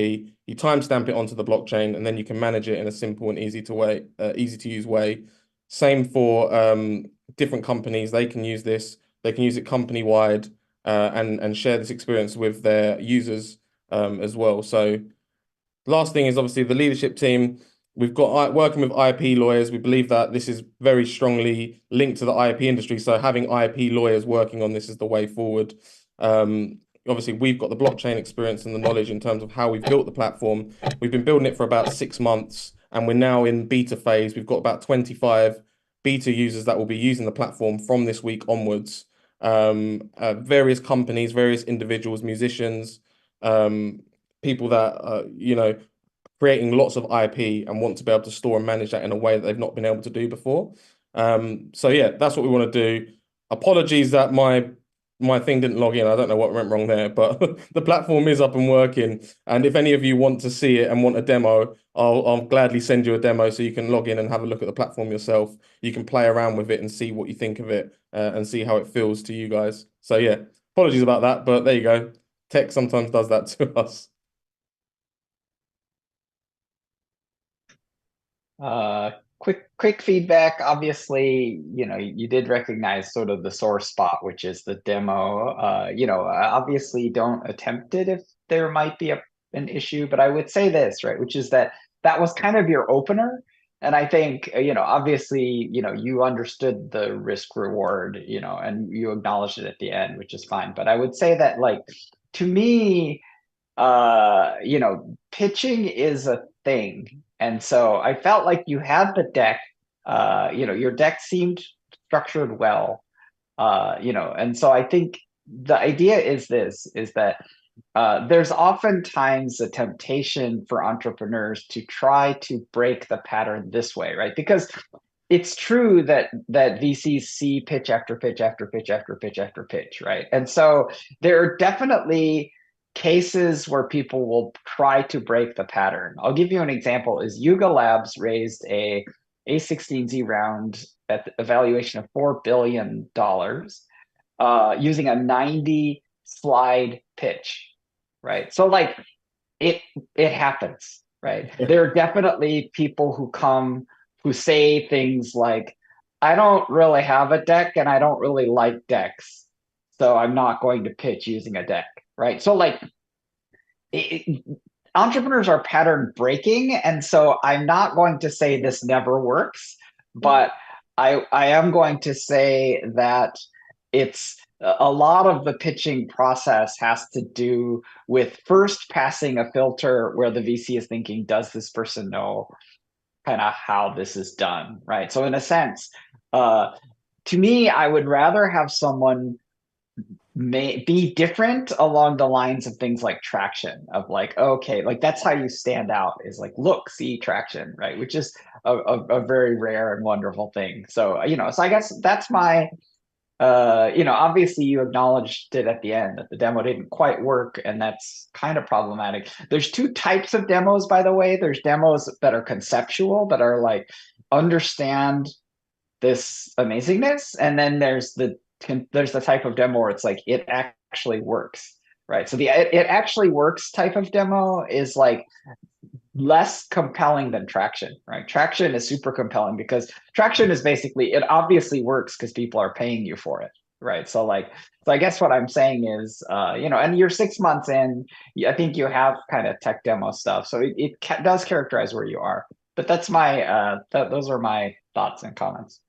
you timestamp it onto the blockchain, and then you can manage it in a simple and easy to use way. Same for different companies. They can use this. They can use it company-wide and share this experience with their users as well. So last thing is obviously the leadership team. We've got working with IP lawyers. We believe that this is very strongly linked to the IP industry. So having IP lawyers working on this is the way forward. Obviously, we've got the blockchain experience and the knowledge in terms of how we've built the platform. We've been building it for about 6 months, and we're now in beta phase. We've got about 25 beta users that will be using the platform from this week onwards. Various companies, various individuals, musicians, people that creating lots of IP and want to be able to store and manage that in a way that they've not been able to do before. So yeah, that's what we want to do. Apologies that my thing didn't log in. I don't know what went wrong there, but the platform is up and working. And if any of you want to see it and want a demo, I'll gladly send you a demo so you can log in and have a look at the platform yourself. You can play around with it and see what you think of it and see how it feels to you guys. So yeah, apologies about that, but there you go. Tech sometimes does that to us. Quick feedback. Obviously, you did recognize sort of the sore spot, which is the demo. Obviously don't attempt it if there might be an issue, but I would say this, right, which is that was kind of your opener. And I think, obviously, you understood the risk reward, and you acknowledged it at the end, which is fine. But I would say that, like, to me, pitching is a thing. And so I felt like you had the deck, your deck seemed structured well, and so I think the idea is that there's oftentimes a temptation for entrepreneurs to try to break the pattern this way, right? Because it's true that VCs see pitch after pitch after pitch after pitch after pitch, right? And so there are definitely cases where people will try to break the pattern. I'll give you an example. Is Yuga Labs raised a A16Z round at the valuation of $4 billion using a 90 slide pitch, right? So like it happens, right? There are definitely people who say things like, I don't really have a deck and I don't really like decks, so I'm not going to pitch using a deck, right? So like entrepreneurs are pattern breaking, and so I'm not going to say this never works, but I am going to say that it's a lot of the pitching process has to do with first passing a filter where the VC is thinking, does this person know kind of how this is done, right? So in a sense, to me, I would rather have someone may be different along the lines of things like traction, of like, okay, like that's how you stand out, is like, look, see traction, right? Which is a very rare and wonderful thing. So, so I guess that's my, obviously you acknowledged it at the end that the demo didn't quite work, and that's kind of problematic. There's two types of demos, by the way. There's demos that are conceptual, that are like, understand this amazingness, and then there's the type of demo where it's like, it actually works, right? So the it actually works type of demo is like less compelling than traction, right? Traction is super compelling because traction is basically, it obviously works because people are paying you for it, right? So like, so I guess what I'm saying is, and you're 6 months in, I think you have kind of tech demo stuff, so it does characterize where you are. But that's my those are my thoughts and comments.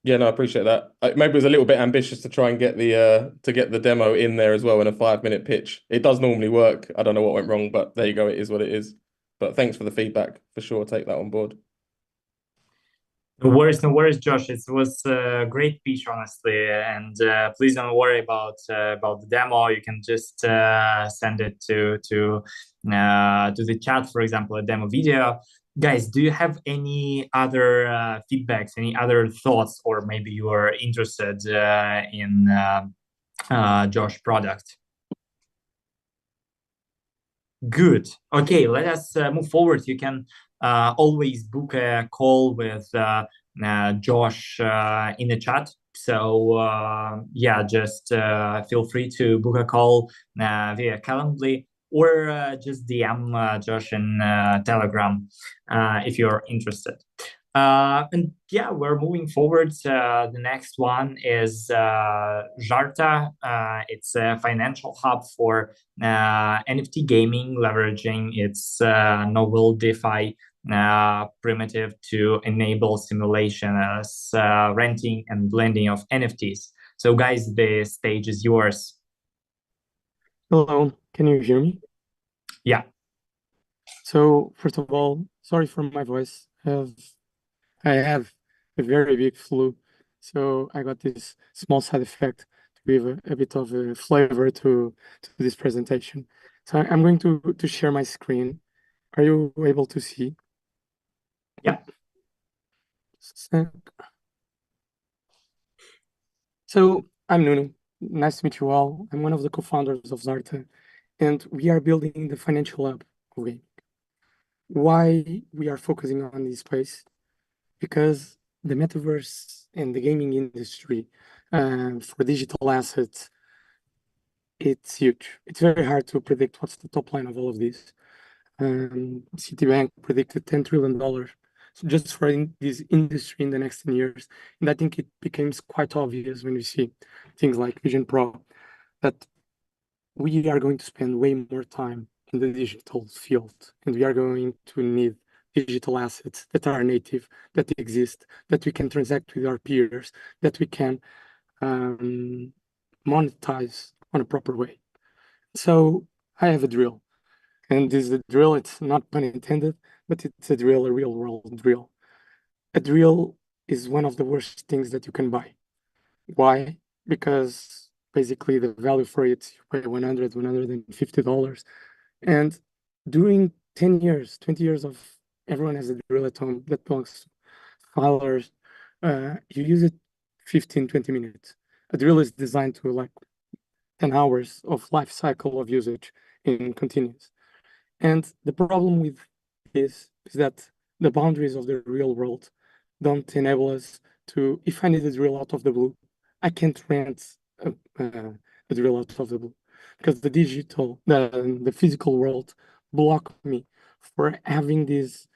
Yeah, no, I appreciate that. Maybe it was a little bit ambitious to try and get the demo in there as well in a 5-minute pitch. It does normally work. I don't know what went wrong, but there you go. It is what it is. But thanks for the feedback, for sure. Take that on board. No worries, Josh. It was a great pitch, honestly, and please don't worry about the demo. You can just send it to the chat, for example, a demo video. Guys, do you have any other feedbacks, any other thoughts, or maybe you are interested in Josh product? Good. Okay, let us move forward. You can always book a call with Josh in the chat. So yeah, just feel free to book a call via Calendly or just DM Josh in Telegram if you're interested. And yeah, we're moving forward. The next one is Żarta. It's a financial hub for NFT gaming, leveraging its novel DeFi primitive to enable simulation as renting and lending of NFTs. So, guys, the stage is yours. Hello, can you hear me? Yeah. So, first of all, sorry for my voice. I have a very big flu, so I got this small side effect to give a bit of a flavor to this presentation. So I'm going to share my screen. Are you able to see? Yeah. So I'm Nuno. Nice to meet you all. I'm one of the co-founders of Żarta, and we are building the financial hub of gaming. Why we are focusing on this space? Because the metaverse and the gaming industry for digital assets, it's huge. It's very hard to predict what's the top line of all of this. Citibank predicted $10 trillion just for this industry in the next 10 years. And I think it becomes quite obvious when we see things like Vision Pro that we are going to spend way more time in the digital field, and we are going to need digital assets that are native, that exist, that we can transact with our peers, that we can monetize on a proper way. So I have a drill, and this is a drill. It's not pun intended, but it's a drill, a real world drill. A drill is one of the worst things that you can buy. Why? Because basically the value for it, you pay $150. And during 10 years, 20 years of everyone has a drill at home that belongs to filers, you use it 15, 20 minutes. A drill is designed to like 10 hours of life cycle of usage in continuous. And the problem with this is that the boundaries of the real world don't enable us to, if I need a drill out of the blue, I can't rent a drill out of the blue because the physical world block me for having these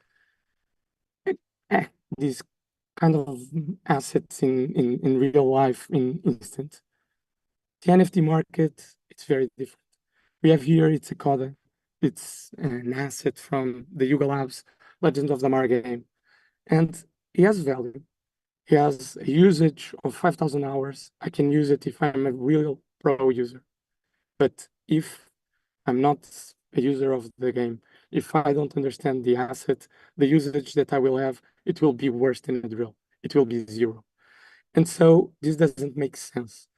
kind of assets in real life in instant. The NFT market, it's very different. We have here, it's a coda. It's an asset from the Yuga Labs Legend of the Mar game. And it has value. It has a usage of 5,000 hours. I can use it if I'm a real pro user. But if I'm not a user of the game, if I don't understand the asset, the usage that I will have, it will be worse than a drill. It will be zero. And so this doesn't make sense.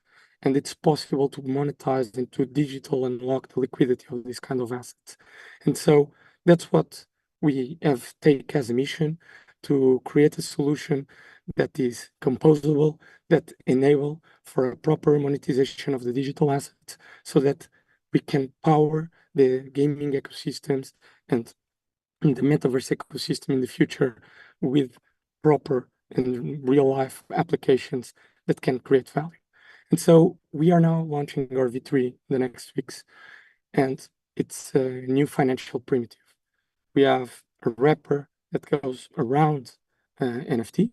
And it's possible to monetize and to digital unlock the liquidity of these kind of assets. And so that's what we have take as a mission, to create a solution that is composable, that enable for a proper monetization of the digital assets so that we can power the gaming ecosystems and the metaverse ecosystem in the future with proper and real life applications that can create value. And so we are now launching our V3 the next weeks, and it's a new financial primitive. We have a wrapper that goes around NFT.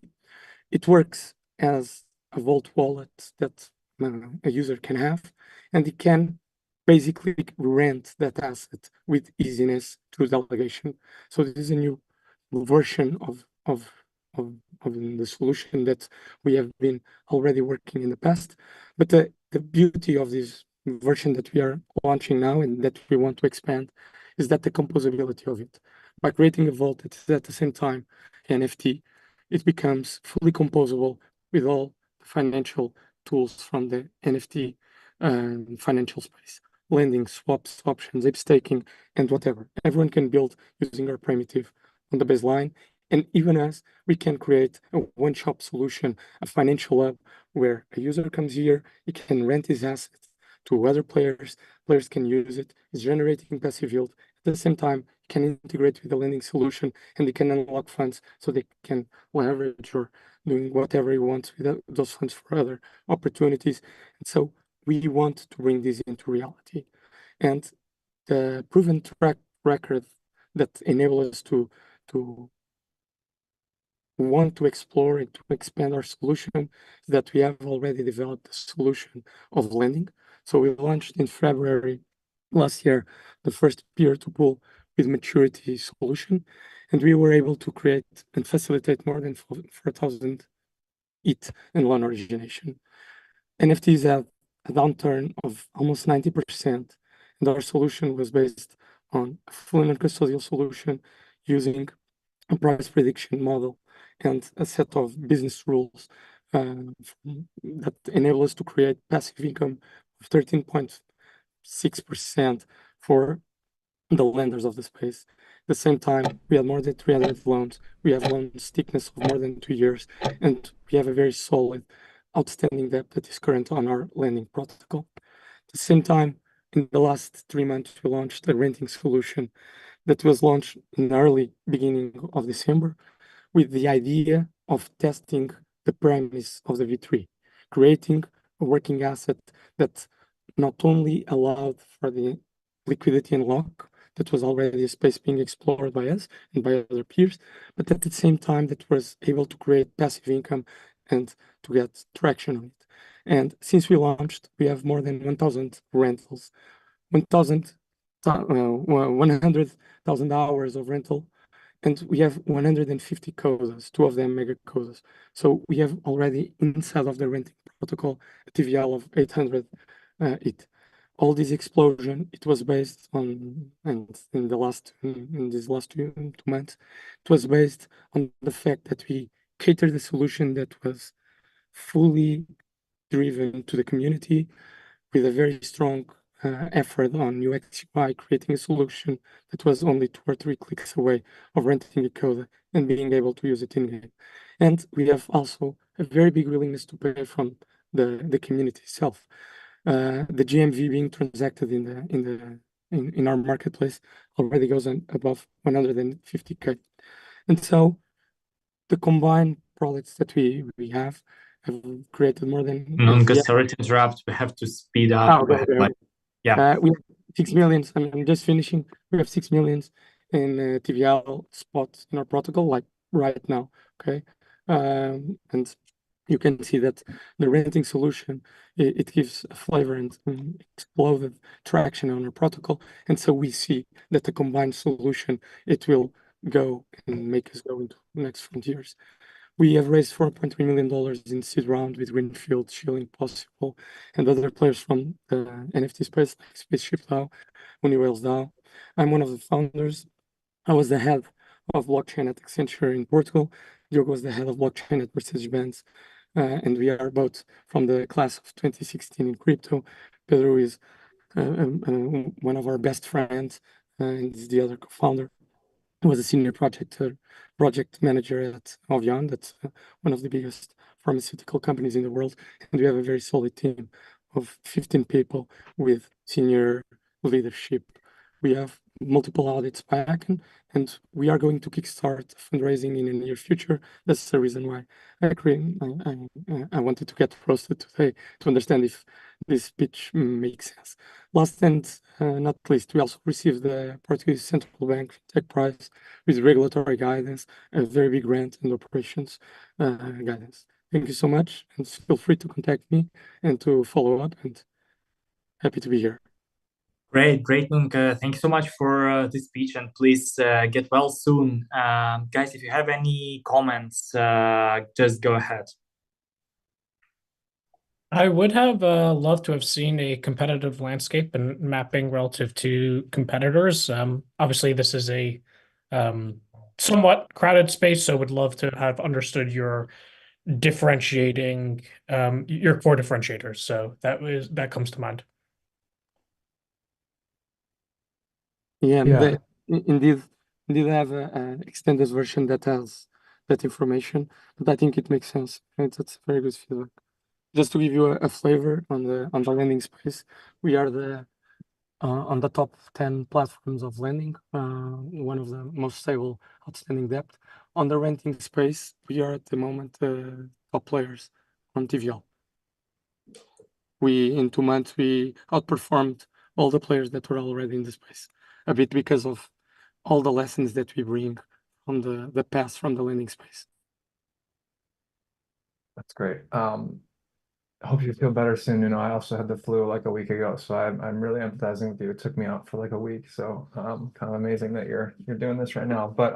It works as a vault wallet that a user can have, and it can basically rent that asset with easiness through delegation. So this is a new version of the solution that we have been already working in the past. But the beauty of this version that we are launching now and that we want to expand is that the composability of it. By creating a vault that is at the same time NFT, it becomes fully composable with all the financial tools from the NFT financial space. Lending, swaps, options, ape staking, and whatever. Everyone can build using our primitive on the baseline. And even as we can create a one-shop solution, a financial hub where a user comes here, he can rent his assets to other players, players can use it, it's generating passive yield. At the same time, you can integrate with the lending solution and they can unlock funds so they can leverage or doing whatever he wants with those funds for other opportunities. And so we want to bring this into reality. And the proven track record that enable us to want to explore and to expand our solution is that we have already developed a solution of lending. So we launched in February last year the first peer-to-pool with maturity solution, and we were able to create and facilitate more than 4,000 ETH and loan origination. NFTs had a downturn of almost 90%, and our solution was based on a full non-custodial solution using a price prediction model and a set of business rules that enable us to create passive income of 13.6% for the lenders of the space. At the same time, we have more than 300 loans. We have loan stickiness of more than 2 years, and we have a very solid outstanding debt that is current on our lending protocol. At the same time, in the last 3 months, we launched a renting solution that was launched in the early beginning of December with the idea of testing the premise of the V3, creating a working asset that not only allowed for the liquidity unlock that was already a space being explored by us and by other peers, but at the same time that was able to create passive income and to get traction on it. And since we launched, we have more than 1,000 rentals, 100,000 hours of rental, and we have 150 coders, 2 of them mega coders. So we have already inside of the renting protocol a TVL of 800 ETH. All this explosion, it was based on, and in these last 2 months, it was based on the fact that we catered a solution that was fully driven to the community with a very strong effort on UX UI, creating a solution that was only 2 or 3 clicks away of renting a code and being able to use it in game. And we have also a very big willingness to pay from the community itself. The GMV being transacted in our marketplace already goes on above 150K. And so the combined products that we have created more than Sorry to interrupt. We have to speed up. we have 6 million. I'm just finishing. We have 6 million in TVL spots in our protocol, like right now. Okay, and you can see that the renting solution it gives a flavor and exploded traction on our protocol, and so we see that the combined solution it will go and make us go into the next frontiers. We have raised $4.3 million in seed round with Greenfield, Shilling, Possible, and other players from the NFT space like Spaceship DAO, Uniwhales DAO. I'm one of the founders. I was the head of blockchain at Accenture in Portugal. Diogo was the head of blockchain at Mercedes-Benz. And we are both from the class of 2016 in crypto. Pedro is one of our best friends and is the other co-founder. He was a senior project manager at Ovion, that's one of the biggest pharmaceutical companies in the world. And we have a very solid team of 15 people with senior leadership. We have multiple audits back, and we are going to kickstart fundraising in the near future. That's the reason why I wanted to get roasted today to understand if this pitch makes sense. Last and not least, we also received the Portuguese Central Bank Tech Prize with regulatory guidance, a very big grant and operations guidance. Thank you so much, and feel free to contact me and to follow up, and happy to be here. Great, Nung. Thank you so much for this speech, and please get well soon. Guys, if you have any comments, just go ahead. I would have loved to have seen a competitive landscape and mapping relative to competitors. Obviously, this is a somewhat crowded space, so would love to have understood your differentiating, your core differentiators. So that comes to mind. Yeah, Yeah. indeed, I have an extended version that has that information, but I think it makes sense. Right? That's very good feedback. Just to give you a flavor on the lending space, we are on the top 10 platforms of lending, one of the most stable outstanding debt. On the renting space, we are at the moment top players on TVL. In 2 months, we outperformed all the players that were already in the space, a bit because of all the lessons that we bring from the past from the lending space. That's great. I hope you feel better soon. I also had the flu like a week ago, so I'm really empathizing with you. It took me out for like a week, so kind of amazing that you're doing this right now. But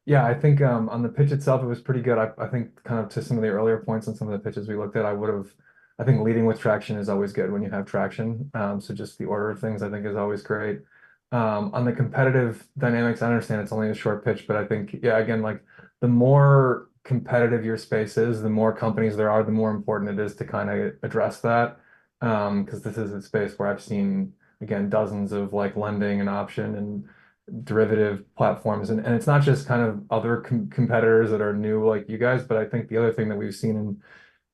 yeah, I think on the pitch itself, it was pretty good. I think kind of to some of the earlier points on some of the pitches we looked at, I think leading with traction is always good when you have traction. So just the order of things I think is always great. On the competitive dynamics, I understand it's only a short pitch, but I think, yeah, again, like the more competitive your space is, the more companies there are, the more important it is to kind of address that. Because this is a space where I've seen, again, dozens of like lending and option and derivative platforms. And it's not just kind of other competitors that are new like you guys, but I think the other thing that we've seen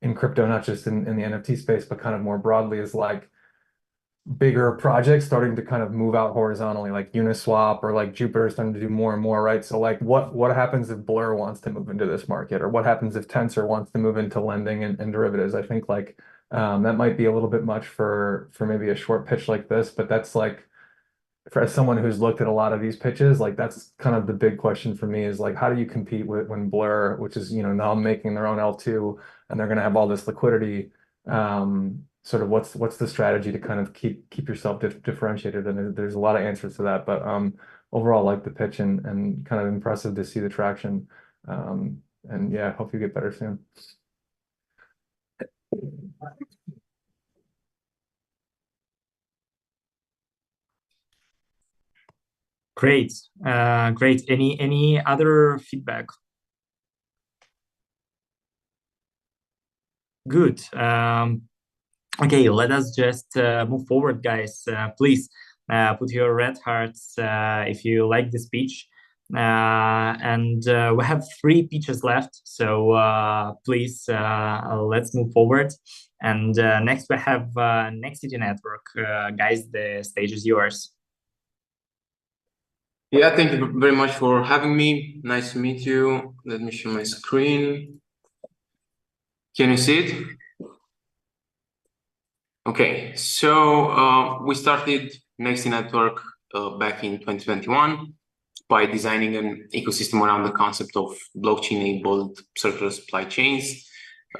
in crypto, not just in the NFT space, but kind of more broadly, is like bigger projects starting to kind of move out horizontally, like Uniswap or like Jupiter starting to do more and more, right? So like what happens if Blur wants to move into this market, or what happens if Tensor wants to move into lending and derivatives? I think like that might be a little bit much for maybe a short pitch like this, but that's like, for as someone who's looked at a lot of these pitches, like that's kind of the big question for me, is like, how do you compete with when Blur, which is now making their own L2 and they're going to have all this liquidity, sort of what's the strategy to kind of keep yourself differentiated? And there's a lot of answers to that, but overall, like the pitch and kind of impressive to see the traction. And yeah, hope you get better soon. Great, great. Any other feedback? Good. Okay, let us just move forward, guys. Please put your red hearts if you like the speech. And we have 3 pitches left, so please let's move forward. And next we have Nexity Network. Guys, the stage is yours. Yeah, thank you very much for having me. Nice to meet you. Let me share my screen. Can you see it? Okay, so we started Nexity Network back in 2021 by designing an ecosystem around the concept of blockchain-enabled circular supply chains.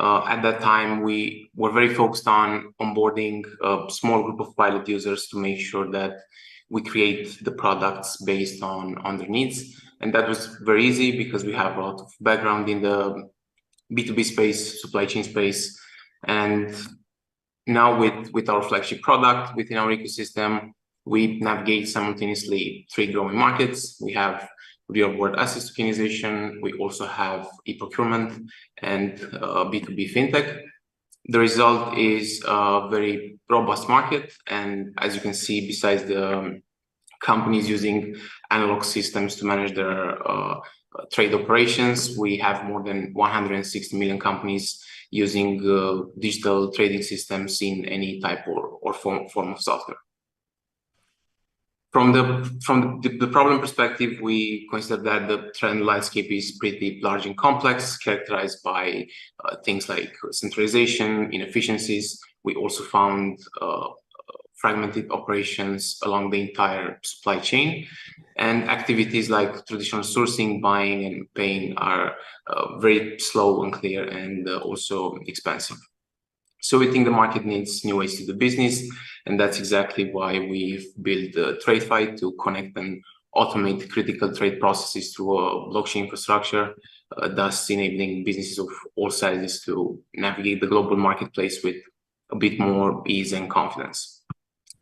At that time, we were very focused on onboarding a small group of pilot users to make sure that we create the products based on their needs. And that was very easy because we have a lot of background in the B2B space, supply chain space. And now with our flagship product within our ecosystem, we navigate simultaneously 3 growing markets. We have real-world assets tokenization. We also have e-procurement and B2B fintech. The result is a very robust market. And as you can see, besides the companies using analog systems to manage their trade operations, we have more than 160 million companies using digital trading systems in any type or form of software. From the problem perspective, we consider that the trend landscape is pretty large and complex, characterized by things like centralization, inefficiencies. We also found fragmented operations along the entire supply chain, and activities like traditional sourcing, buying, and paying are very slow, unclear, and also expensive. So we think the market needs new ways to do business, and that's exactly why we've built TradeFi to connect and automate critical trade processes through a blockchain infrastructure, thus enabling businesses of all sizes to navigate the global marketplace with a bit more ease and confidence.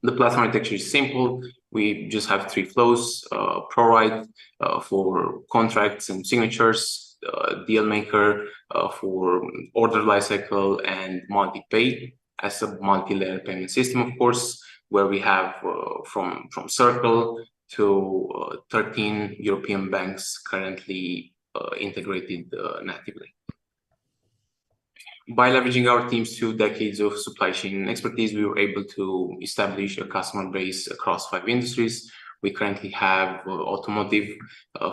The platform architecture is simple. We just have three flows: ProWrite for contracts and signatures, Deal Maker for order lifecycle, and MultiPay as a multi-layer payment system, of course, where we have from Circle to 13 European banks currently integrated natively. By leveraging our team's 2 decades of supply chain expertise, we were able to establish a customer base across 5 industries. We currently have automotive,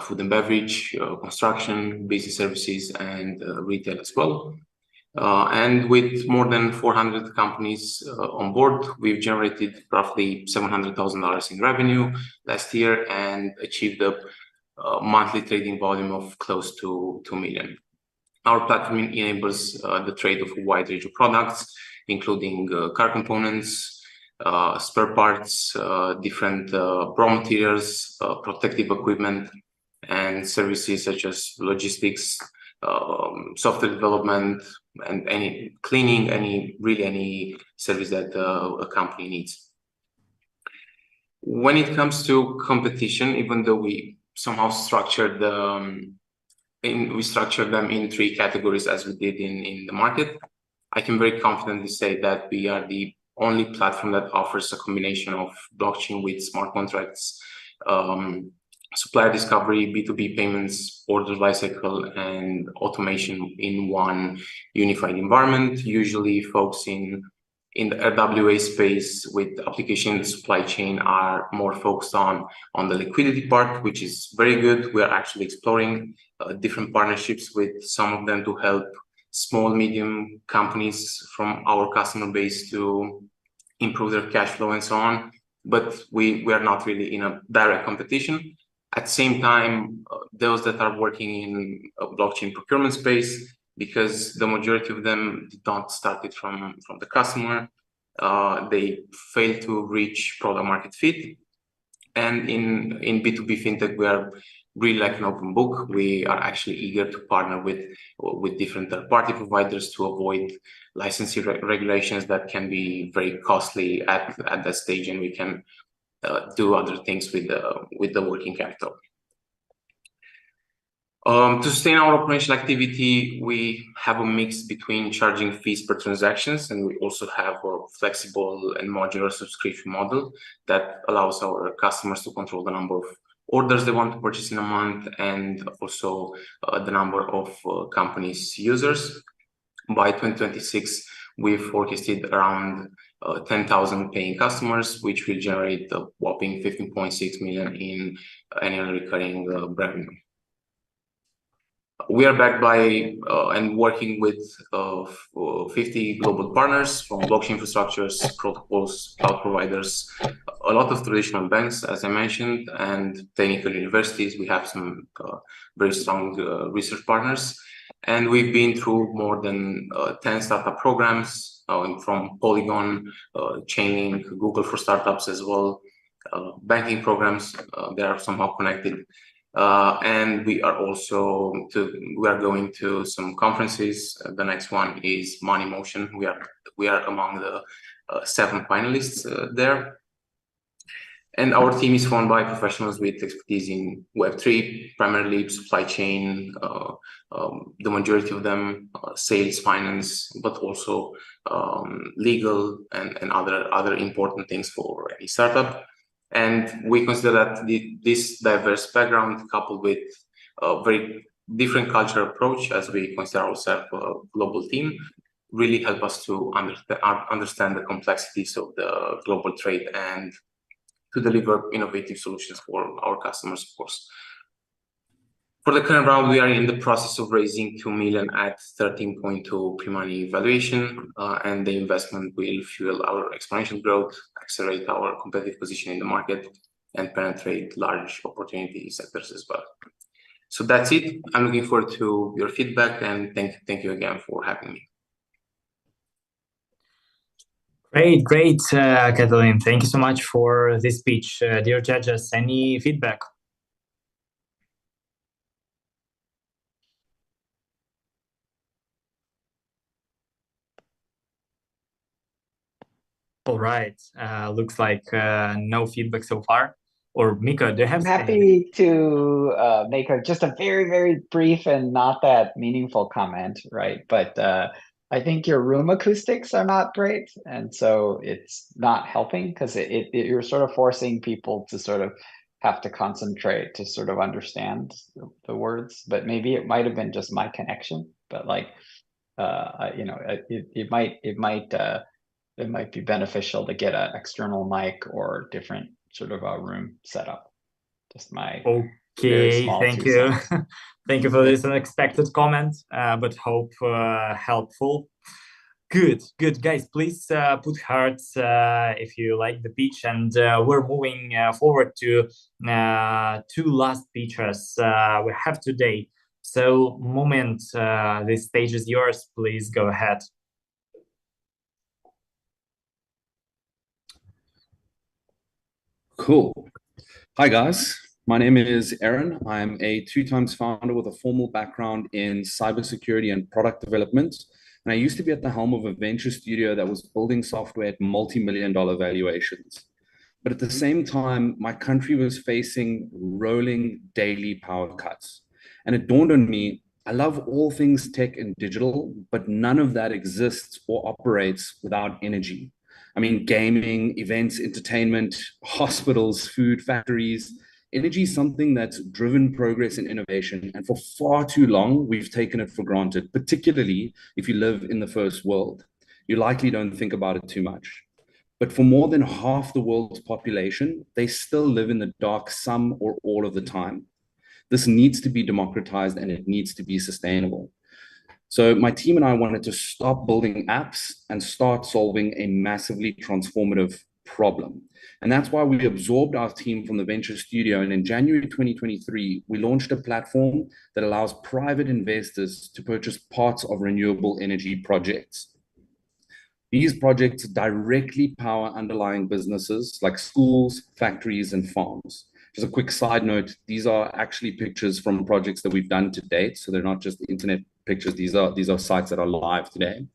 food and beverage, construction, business services, and retail as well. And with more than 400 companies on board, we've generated roughly $700,000 in revenue last year and achieved a monthly trading volume of close to 2 million. Our platform enables the trade of a wide range of products, including car components, spare parts, different raw materials, protective equipment, and services such as logistics, software development, and any cleaning, any service that a company needs. When it comes to competition, even though we somehow structured we structured them in 3 categories as we did in the market, I can very confidently say that we are the only platform that offers a combination of blockchain with smart contracts, supplier discovery, B2B payments, order lifecycle, and automation in one unified environment, usually focusing in the RWA space with application in the supply chain are more focused on the liquidity part, which is very good. We are actually exploring different partnerships with some of them to help small, medium companies from our customer base to improve their cash flow and so on. But we are not really in a direct competition. At the same time, those that are working in a blockchain procurement space, because the majority of them did not start it from the customer, they fail to reach product market fit. And in B2B fintech, we are really like an open book. We are actually eager to partner with different third-party providers to avoid licensing regulations that can be very costly at that stage, and we can do other things with the working capital. To sustain our operational activity, we have a mix between charging fees per transactions, and we also have a flexible and modular subscription model that allows our customers to control the number of orders they want to purchase in a month, and also the number of companies users. By 2026, we've forecasted around 10,000 paying customers, which will generate a whopping 15.6 million in annual recurring revenue. We are backed by and working with 50 global partners from blockchain infrastructures, protocols, cloud providers, a lot of traditional banks, as I mentioned, and technical universities. We have some very strong research partners. And we've been through more than 10 startup programs from Polygon, Chainlink, Google for Startups as well, banking programs. They are somehow connected. And we are going to some conferences. The next one is Money Motion. We are among the 7 finalists there. And our team is formed by professionals with expertise in Web3, primarily supply chain, the majority of them sales, finance, but also legal and other important things for any startup. And we consider that this diverse background, coupled with a very different cultural approach, as we consider ourselves a global team, really help us to understand the complexities of the global trade and to deliver innovative solutions for our customers, of course. For the current round, we are in the process of raising 2 million at 13.2 pre-money valuation, and the investment will fuel our exponential growth, accelerate our competitive position in the market, and penetrate large opportunity sectors as well. So that's it. I'm looking forward to your feedback, and thank you again for having me. Great, Katalin. Thank you so much for this speech. Dear judges, any feedback? All right. Looks like no feedback so far. Or Mika, do you have I'm anything? happy to make just a very, very brief and not that meaningful comment, right? But I think your room acoustics are not great, and so it's not helping because you're sort of forcing people to sort of have to concentrate to sort of understand the words. But maybe it might have been just my connection. But like, it might be beneficial to get an external mic or different sort of a room setup. Just my very Okay, small thank 2 you. cents. Thank you for this unexpected comment, but hope helpful. Good, good. Guys, please put hearts if you like the pitch, and we're moving forward to two last pitches we have today. So, Moment, the stage is yours. Please go ahead. Cool. Hi, guys. My name is Aaron. I'm a 2 times founder with a formal background in cybersecurity and product development. And I used to be at the helm of a venture studio that was building software at multi-million-dollar valuations. But at the same time, my country was facing rolling daily power cuts. And it dawned on me, I love all things tech and digital, but none of that exists or operates without energy. I mean, gaming, events, entertainment, hospitals, food, factories. Energy is something that's driven progress and innovation. And for far too long, we've taken it for granted, particularly if you live in the first world. You likely don't think about it too much. But for more than half the world's population, they still live in the dark some or all of the time. This needs to be democratized and it needs to be sustainable. So my team and I wanted to stop building apps and start solving a massively transformative problem. And that's why we absorbed our team from the venture studio. And in January 2023, we launched a platform that allows private investors to purchase parts of renewable energy projects. These projects directly power underlying businesses like schools, factories, and farms. Just a quick side note, these are actually pictures from projects that we've done to date. So they're not just internet pictures. These are sites that are live today.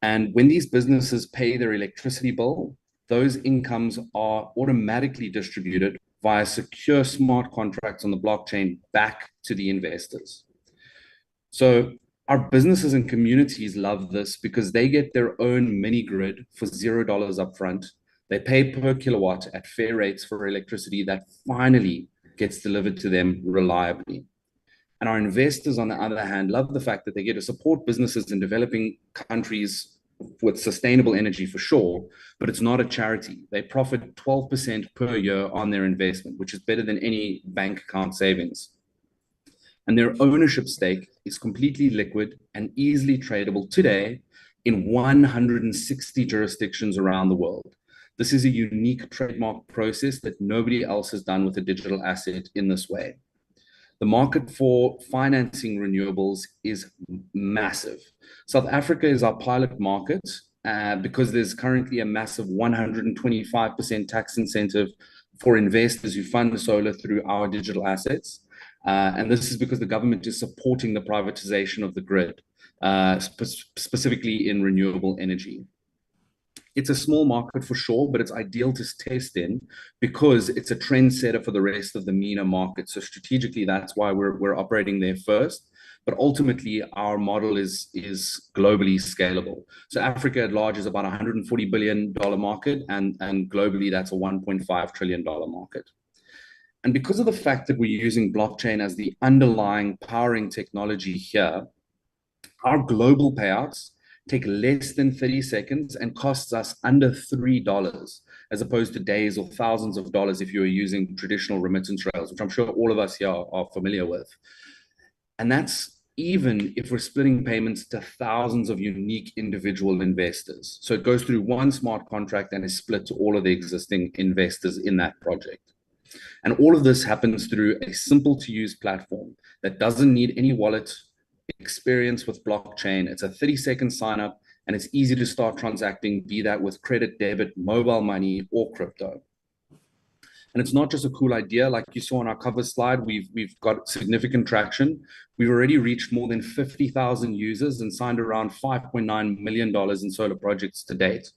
And when these businesses pay their electricity bill, those incomes are automatically distributed via secure smart contracts on the blockchain back to the investors. So our businesses and communities love this because they get their own mini grid for $0 upfront. They pay per kilowatt at fair rates for electricity that finally gets delivered to them reliably. And our investors, on the other hand, love the fact that they get to support businesses in developing countries with sustainable energy for sure, but it's not a charity. They profit 12% per year on their investment, which is better than any bank account savings. And their ownership stake is completely liquid and easily tradable today in 160 jurisdictions around the world. This is a unique trademark process that nobody else has done with a digital asset in this way. The market for financing renewables is massive. South Africa is our pilot market because there's currently a massive 125% tax incentive for investors who fund solar through our digital assets. And this is because the government is supporting the privatization of the grid, specifically in renewable energy. It's a small market for sure, but it's ideal to test in because it's a trendsetter for the rest of the MENA market. So strategically, that's why we're operating there first. But ultimately, our model is globally scalable. So Africa at large is about a $140 billion market, and globally, that's a $1.5 trillion market. And because of the fact that we're using blockchain as the underlying powering technology here, our global payouts take less than 30 seconds and costs us under $3, as opposed to days or thousands of dollars if you were using traditional remittance rails, which I'm sure all of us here are familiar with. And that's even if we're splitting payments to thousands of unique individual investors. So it goes through one smart contract and is split to all of the existing investors in that project. And all of this happens through a simple to use platform that doesn't need any wallet experience with blockchain. It's a 30-second sign up and it's easy to start transacting, be that with credit, debit, mobile money, or crypto. And it's not just a cool idea. Like you saw on our cover slide, we've got significant traction. We've already reached more than 50,000 users and signed around $5.9 million in solar projects to date.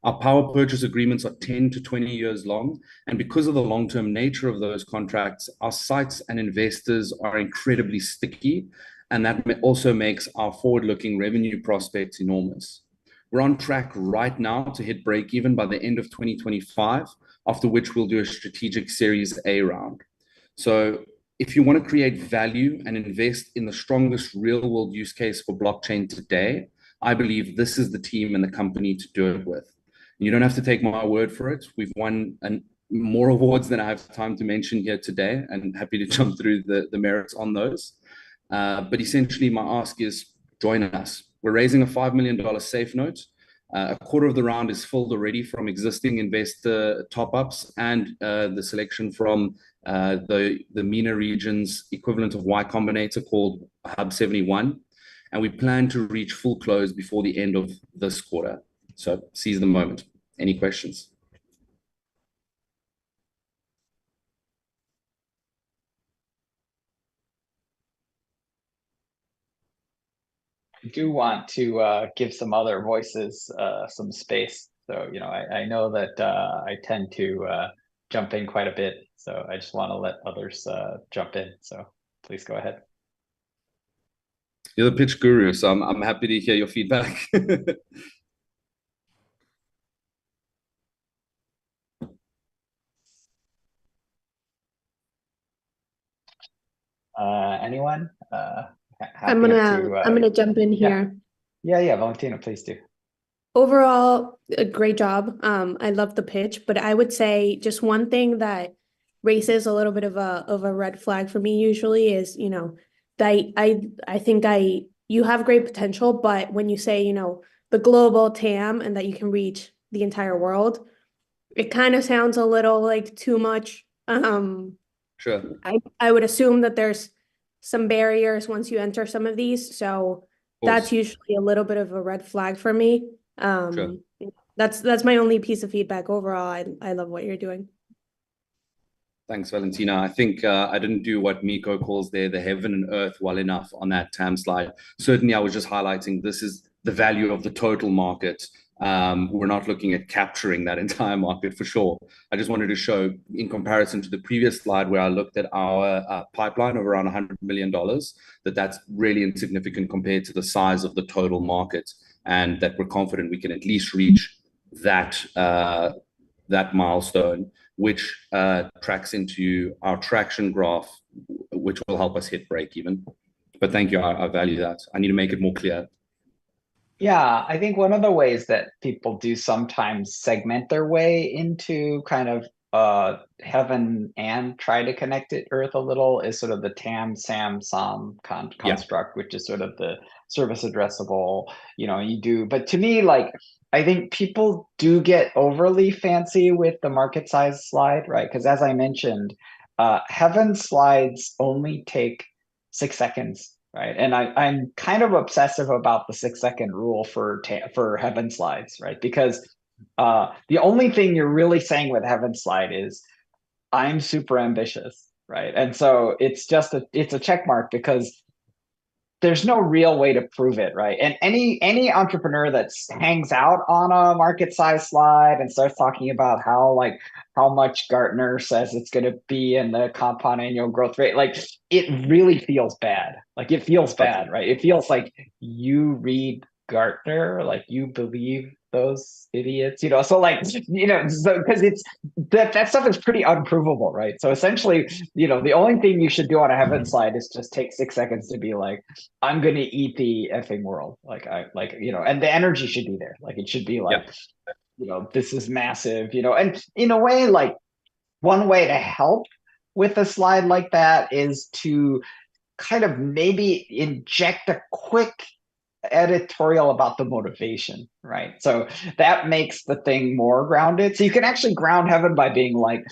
Our power purchase agreements are 10 to 20 years long. And because of the long-term nature of those contracts, our sites and investors are incredibly sticky. And that also makes our forward-looking revenue prospects enormous. We're on track right now to hit break even by the end of 2025, after which we'll do a strategic Series A round. So if you want to create value and invest in the strongest real-world use case for blockchain today, I believe this is the team and the company to do it with. You don't have to take my word for it. We've won more awards than I have time to mention here today, and happy to jump through the merits on those. But essentially, my ask is join us. We're raising a $5 million safe note. A quarter of the round is filled already from existing investor top-ups and the selection from the MENA region's equivalent of Y Combinator called Hub 71. And we plan to reach full close before the end of this quarter. So seize the moment. Any questions? I do want to give some other voices some space. So, I know that I tend to jump in quite a bit. So I just want to let others jump in. So please go ahead. You're the pitch guru, so I'm happy to hear your feedback. Anyone? I'm gonna jump in here. Yeah, Valentina, please do. Overall, a great job. I love the pitch, but I would say just one thing that raises a little bit of a red flag for me usually is, that I think you have great potential, but when you say, the global TAM and that you can reach the entire world, it kind of sounds a little like too much. Sure. I would assume that there's some barriers once you enter some of these, so that's usually a little bit of a red flag for me. Sure. That's my only piece of feedback. Overall, I love what you're doing. Thanks, Valentina. I think I didn't do what Miko calls there the heaven and earth well enough on that TAM slide. Certainly, I was just highlighting this is the value of the total market. We're not looking at capturing that entire market for sure. I just wanted to show, in comparison to the previous slide where I looked at our pipeline of around $100 million, that's really insignificant compared to the size of the total market, and that we're confident we can at least reach that milestone, which tracks into our traction graph, which will help us hit break even. But thank you, I value that. I need to make it more clear. Yeah, I think one of the ways that people do sometimes segment their way into kind of heaven and try to connect it earth a little is sort of the TAM, SAM, SOM construct, which is sort of the service addressable, you do. But to me, I think people do get overly fancy with the market size slide, right? Because as I mentioned, heaven slides only take 6 seconds. Right. And I'm kind of obsessive about the 6-second rule for heaven slides, right? Because the only thing you're really saying with heaven slide is I'm super ambitious, right? And so it's a check mark because there's no real way to prove it, right? And any entrepreneur that hangs out on a market size slide and starts talking about how much Gartner says it's going to be in the compound annual growth rate, it really feels bad. It feels bad, right? It feels like you read Gartner, you believe those idiots, so because it's that stuff is pretty unprovable, right? So essentially, the only thing you should do on a heaven slide is just take 6 seconds to be like, I'm gonna eat the effing world, and the energy should be there, it should be this is massive, and in a way, one way to help with a slide like that is to kind of maybe inject a quick editorial about the motivation, right? So that makes the thing more grounded. So you can actually ground heaven by being like,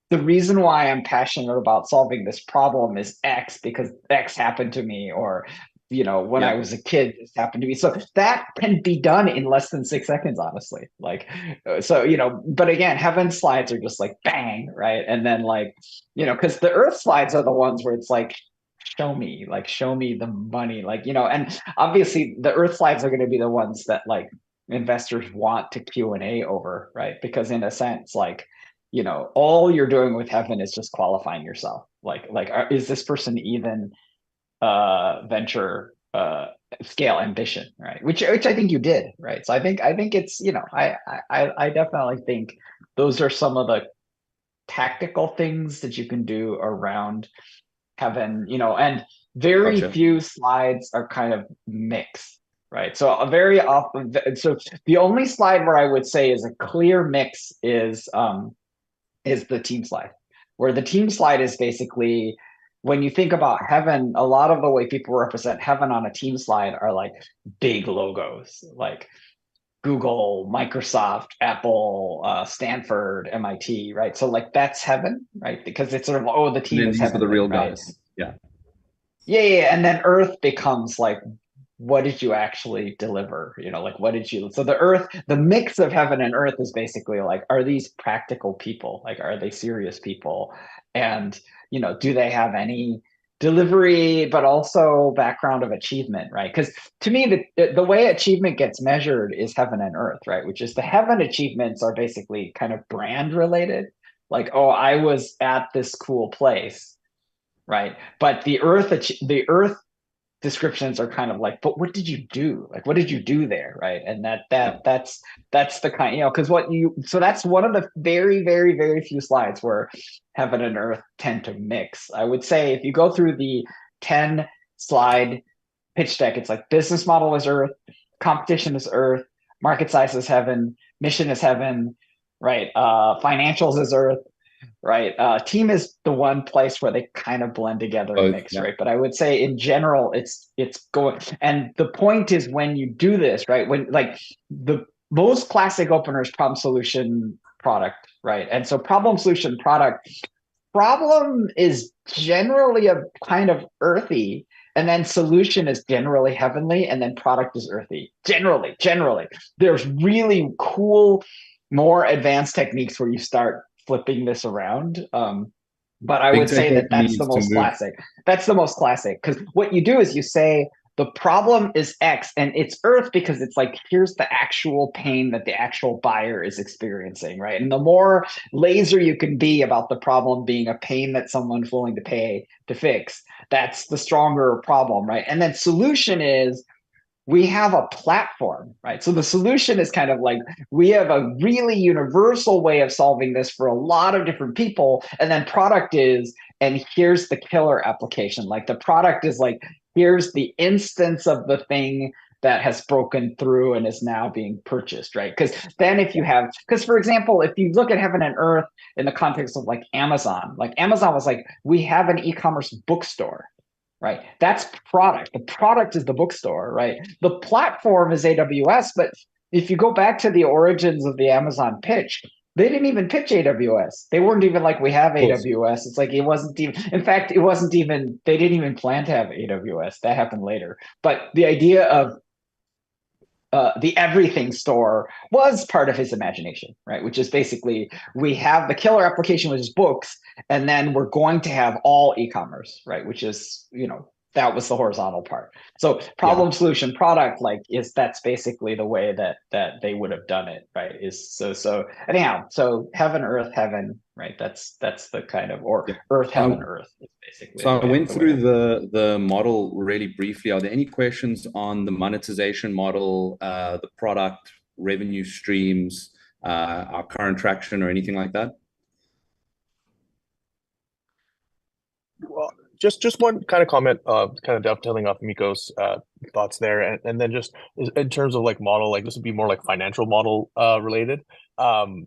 the reason why I'm passionate about solving this problem is X, because X happened to me, or when I was a kid, this happened to me. So that can be done in less than 6 seconds, honestly. But again, heaven slides are just bang, right? And then because the earth slides are the ones where it's show me the money, and obviously the earth slides are going to be the ones that investors want to Q&A over, right? Because in a sense, like, you know, all you're doing with Heaven is just qualifying yourself. Is this person even venture scale ambition, right? Which I think you did, right? So I think it's, you know, I definitely think those are some of the tactical things that you can do around Heaven, you know, and very Gotcha. few slides are kind of mixed, right? So a very often, so the only slide where I would say is a clear mix is the team slide, where the team slide is basically, when you think about Heaven, a lot of the way people represent Heaven on a team slide are like big logos, like Google, Microsoft, Apple, Stanford, MIT, right? So like that's Heaven, right? Because it's sort of, oh, the And team then is these are the heavenly, real right? guys. Yeah. Yeah. And then Earth becomes like, what did you actually deliver? You know, like what did you, so the Earth, the mix of Heaven and Earth is basically like, are these practical people? Like, are they serious people? And, you know, do they have any delivery, but also background of achievement, right? Because to me, the way achievement gets measured is Heaven and Earth, right? Which is the Heaven achievements are basically kind of brand related. Like, oh, I was at this cool place, right? But the Earth descriptions are kind of like, but what did you do? Like, what did you do there, right? And that's the kind, you know, because so that's one of the very, very, very few slides where Heaven and Earth tend to mix. I would say if you go through the 10 slide pitch deck, it's like business model is Earth, competition is Earth, market size is Heaven, mission is Heaven, right? Financials is Earth, right? Team is the one place where they kind of blend together and mix, Yeah. right? But I would say in general, it's going. And the point is when you do this, right? When like the most classic opener is problem solution product, right? And so problem solution product, problem is generally a kind of earthy, and then solution is generally heavenly, and then product is earthy. Generally, there's really cool, more advanced techniques where you start flipping this around. But I Big would say takeaway that for me that's the is to most move. classic. That's the most classic, because what you do is you say the problem is X and it's Earth because it's like, here's the actual pain that the actual buyer is experiencing, right? And the more laser you can be about the problem being a pain that someone's willing to pay to fix, that's the stronger problem, right? And then solution is, we have a platform, right? So the solution is kind of like, we have a really universal way of solving this for a lot of different people. And then product is, and here's the killer application. Like the product is like, here's the instance of the thing that has broken through and is now being purchased, right? Because then if you have, because for example, if you look at Heaven and Earth in the context of like Amazon was like, we have an e-commerce bookstore, right? That's product. The product is the bookstore, right? The platform is AWS, but if you go back to the origins of the Amazon pitch, they didn't even pitch AWS. They weren't even like, we have AWS. It's like, it wasn't even, in fact, it wasn't even, they didn't even plan to have AWS. That happened later. But the idea of the everything store was part of his imagination, right? Which is basically, we have the killer application, which is books, and then we're going to have all e-commerce, right? Which is, you know, that was the horizontal part. So problem solution product, like, is that's basically the way that they would have done it, right? Is so anyhow, so Heaven, Earth, Heaven, right? That's the kind of, or Earth, Heaven, Earth is basically. So I went through the model really briefly. Are there any questions on the monetization model, the product, revenue streams, our current traction, or anything like that? Well, just one kind of comment, kind of dovetailing off Miko's thoughts there, and then just in terms of like model, like this would be more like financial model related,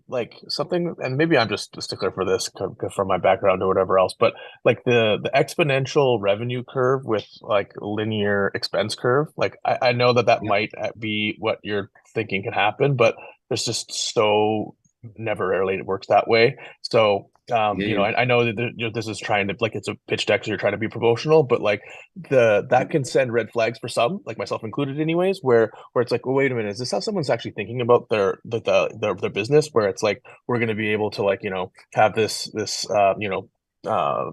like something, and maybe I'm just a stickler for this from my background or whatever else, but like the exponential revenue curve with like linear expense curve, like I know that might be what you're thinking can happen, but there's just so never rarely it works that way. So you know, I know that this is trying to, like, it's a pitch deck, so you're trying to be promotional, but like that can send red flags for some, like myself included, anyways, where it's like, well, wait a minute, is this how someone's actually thinking about their business? Where it's like, we're going to be able to, like, you know, have this you know,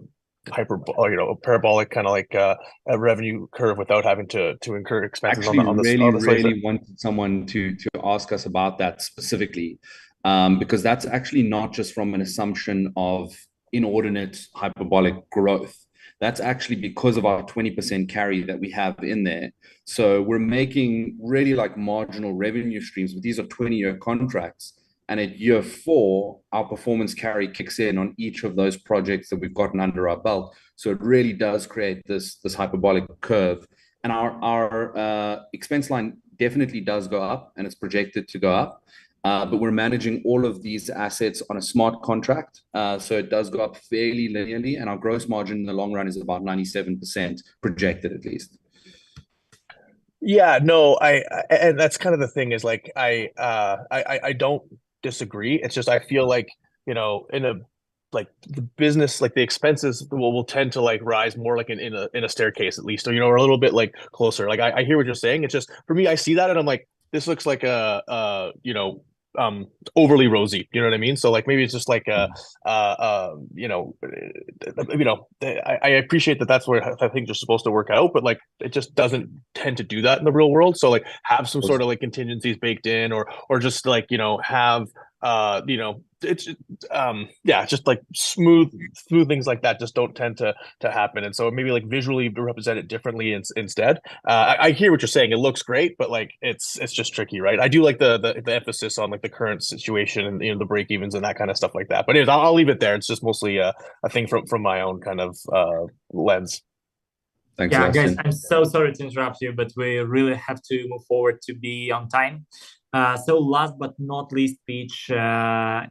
parabolic kind of like a revenue curve without having to incur expenses Actually, on the really wanted someone to ask us about that specifically, because that's actually not just from an assumption of inordinate hyperbolic growth. That's actually because of our 20% carry that we have in there. So we're making really like marginal revenue streams, but these are 20-year contracts. And at year 4, our performance carry kicks in on each of those projects that we've gotten under our belt. So it really does create this hyperbolic curve. And our expense line definitely does go up, and it's projected to go up. But we're managing all of these assets on a smart contract. So it does go up fairly linearly, and our gross margin in the long run is about 97%, projected at least. Yeah, no, and that's kind of the thing is like I don't disagree. It's just I feel like, in a like the business, like the expenses will tend to like rise more like in a staircase at least, or a little bit like closer. Like I hear what you're saying. It's just for me, I see that and I'm like, this looks like overly rosy. You know what I mean? So like maybe it's just like I appreciate that that's where I think you're supposed to work out, but like it just doesn't tend to do that in the real world. So like have some sort of like contingencies baked in, or just like have it's just like smooth things like that just don't tend to happen, and so maybe like visually represent it differently instead. I hear what you're saying. It looks great, but like it's just tricky, right? I do like the emphasis on like the current situation and the break evens and that kind of stuff like that. But anyways, I'll leave it there. It's just mostly a thing from my own kind of lens. Thanks, yeah, Justin. guys, I'm so sorry to interrupt you, but we really have to move forward to be on time. So last but not least pitch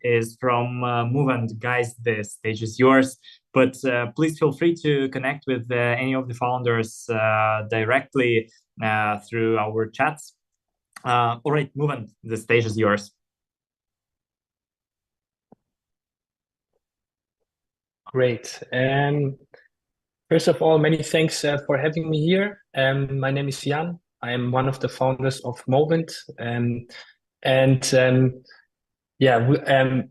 is from Movement. Guys, the stage is yours, but please feel free to connect with any of the founders directly through our chats. All right, Movement, the stage is yours. Great. First of all, many thanks for having me here. My name is Jan. I am one of the founders of Movement.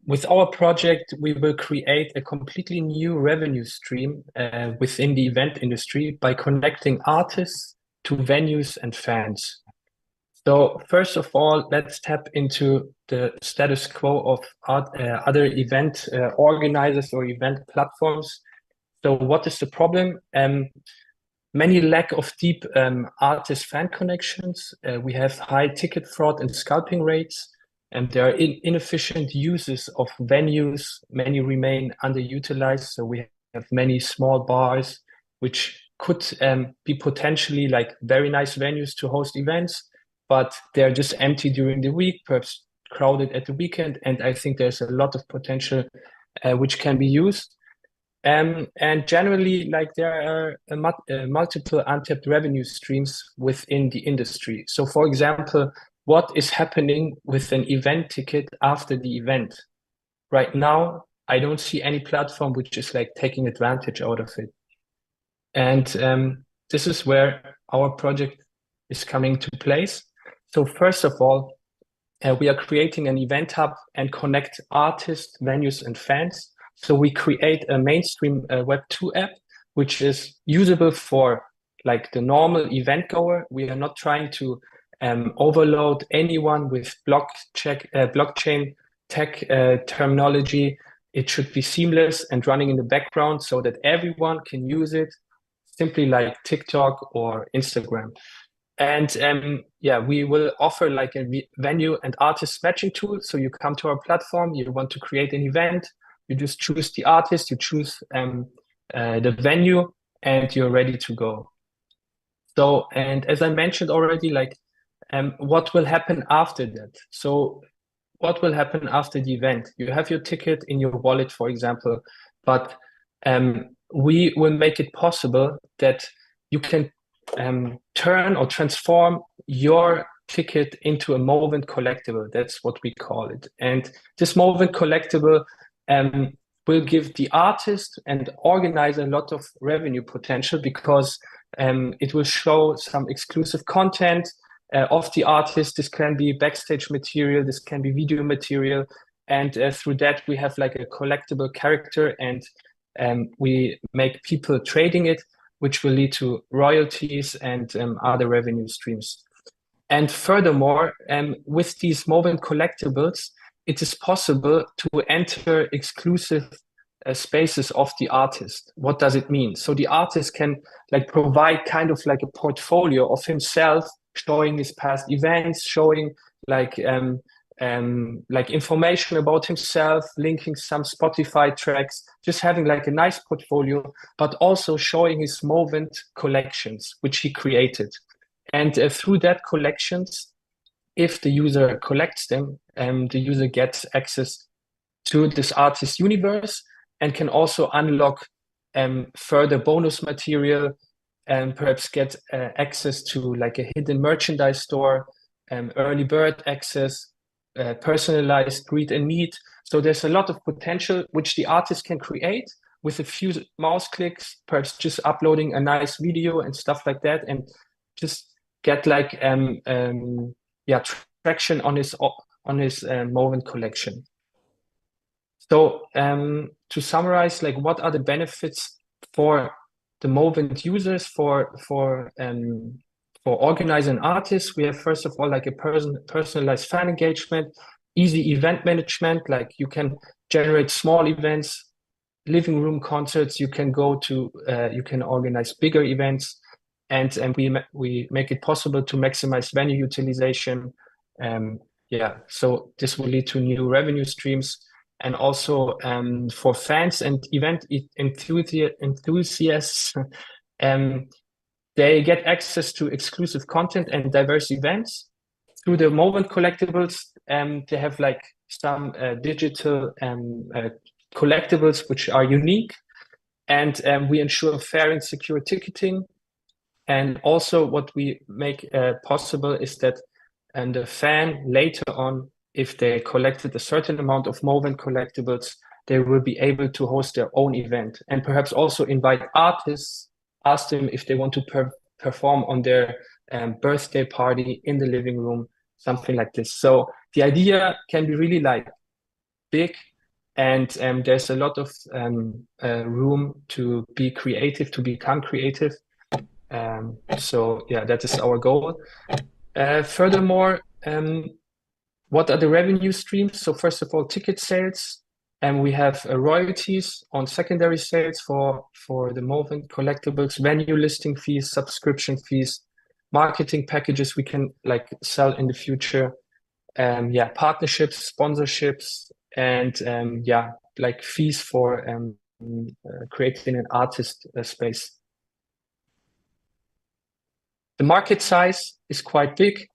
With our project, we will create a completely new revenue stream within the event industry by connecting artists to venues and fans. So first of all, let's tap into the status quo of other event organizers or event platforms. So what is the problem? Many lack of deep artist-fan connections. We have high ticket fraud and scalping rates, and there are inefficient uses of venues. Many remain underutilized. So we have many small bars, which could be potentially like very nice venues to host events, but they're just empty during the week, perhaps crowded at the weekend. And I think there's a lot of potential which can be used. And generally, like there are multiple untapped revenue streams within the industry. So for example, what is happening with an event ticket after the event? Right now, I don't see any platform which is like taking advantage out of it. And this is where our project is coming to place. So first of all, we are creating an event hub and connect artists, venues, and fans. So we create a mainstream Web2 app, which is usable for like the normal event goer. We are not trying to overload anyone with blockchain tech terminology. It should be seamless and running in the background so that everyone can use it, simply like TikTok or Instagram. And we will offer like a venue and artist matching tool. So you come to our platform, you want to create an event, you just choose the artist, you choose the venue, and you're ready to go. So, and as I mentioned already, like what will happen after that? So what will happen after the event? You have your ticket in your wallet, for example, but we will make it possible that you can turn or transform your ticket into a Movement collectible. That's what we call it. And this Movement collectible will give the artist and organizer a lot of revenue potential because it will show some exclusive content of the artist. This can be backstage material, this can be video material, and through that we have like a collectible character, and we make people trading it, which will lead to royalties and other revenue streams. And furthermore, with these Movement collectibles, it is possible to enter exclusive spaces of the artist. What does it mean? So the artist can like provide kind of like a portfolio of himself, showing his past events, showing like information about himself, linking some Spotify tracks, just having like a nice portfolio, but also showing his Movement collections, which he created. And through that collections, if the user collects them, the user gets access to this artist universe and can also unlock further bonus material and perhaps get access to like a hidden merchandise store, early bird access, personalized greet and meet. So there's a lot of potential which the artist can create with a few mouse clicks, perhaps just uploading a nice video and stuff like that, and just get like traction on his Movement collection. So to summarize, like what are the benefits for the Movement users for organizing artists? We have first of all like a personalized fan engagement, easy event management, like you can generate small events, living room concerts, you can go to you can organize bigger events, and we make it possible to maximize venue utilization. So this will lead to new revenue streams. And also for fans and event enthusiasts, they get access to exclusive content and diverse events. Through the Movement collectibles, they have like some digital collectibles which are unique, and we ensure fair and secure ticketing. And also what we make possible is that the fan later on, if they collected a certain amount of Movement collectibles, they will be able to host their own event and perhaps also invite artists, ask them if they want to perform on their birthday party in the living room, something like this. So the idea can be really like big, and there's a lot of room to be creative, to become creative. So yeah, that is our goal. Furthermore, what are the revenue streams? So first of all, ticket sales, and we have royalties on secondary sales for the Movement collectibles, venue listing fees, subscription fees, marketing packages we can like sell in the future, partnerships, sponsorships, and like fees for creating an artist space. The market size is quite big.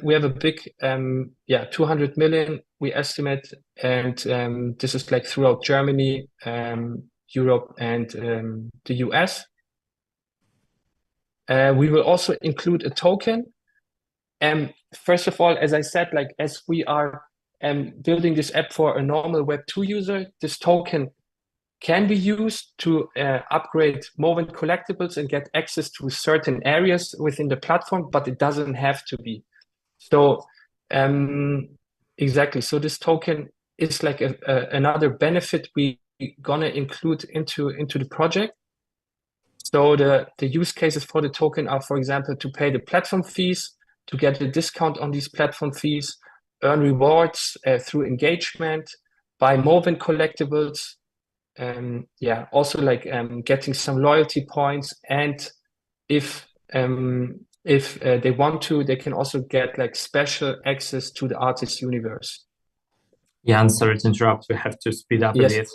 We have a big, 200 million we estimate, and this is like throughout Germany, Europe, and the US. We will also include a token. First of all, as I said, like as we are building this app for a normal Web2 user, this token can be used to upgrade Movement collectibles and get access to certain areas within the platform, but it doesn't have to be. So exactly. So this token is like another benefit we gonna include into the project. So the use cases for the token are, for example, to pay the platform fees, to get a discount on these platform fees, earn rewards through engagement, buy Movement collectibles, also like getting some loyalty points, and if they want to, they can also get like special access to the artist universe. Yeah, I'm sorry to interrupt. We have to speed up a bit.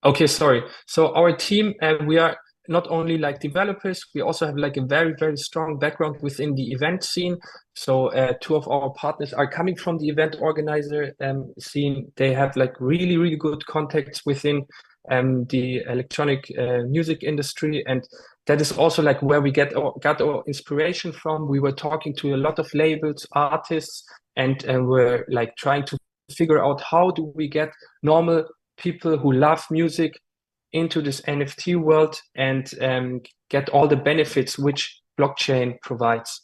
Okay, sorry. So our team, we are not only like developers, we also have like a very, very strong background within the event scene. So two of our partners are coming from the event organizer scene. They have like really, really good contacts within the electronic music industry, and that is also like where we got our inspiration from. We were talking to a lot of labels, artists, and we're like trying to figure out how do we get normal people who love music into this NFT world and get all the benefits which blockchain provides.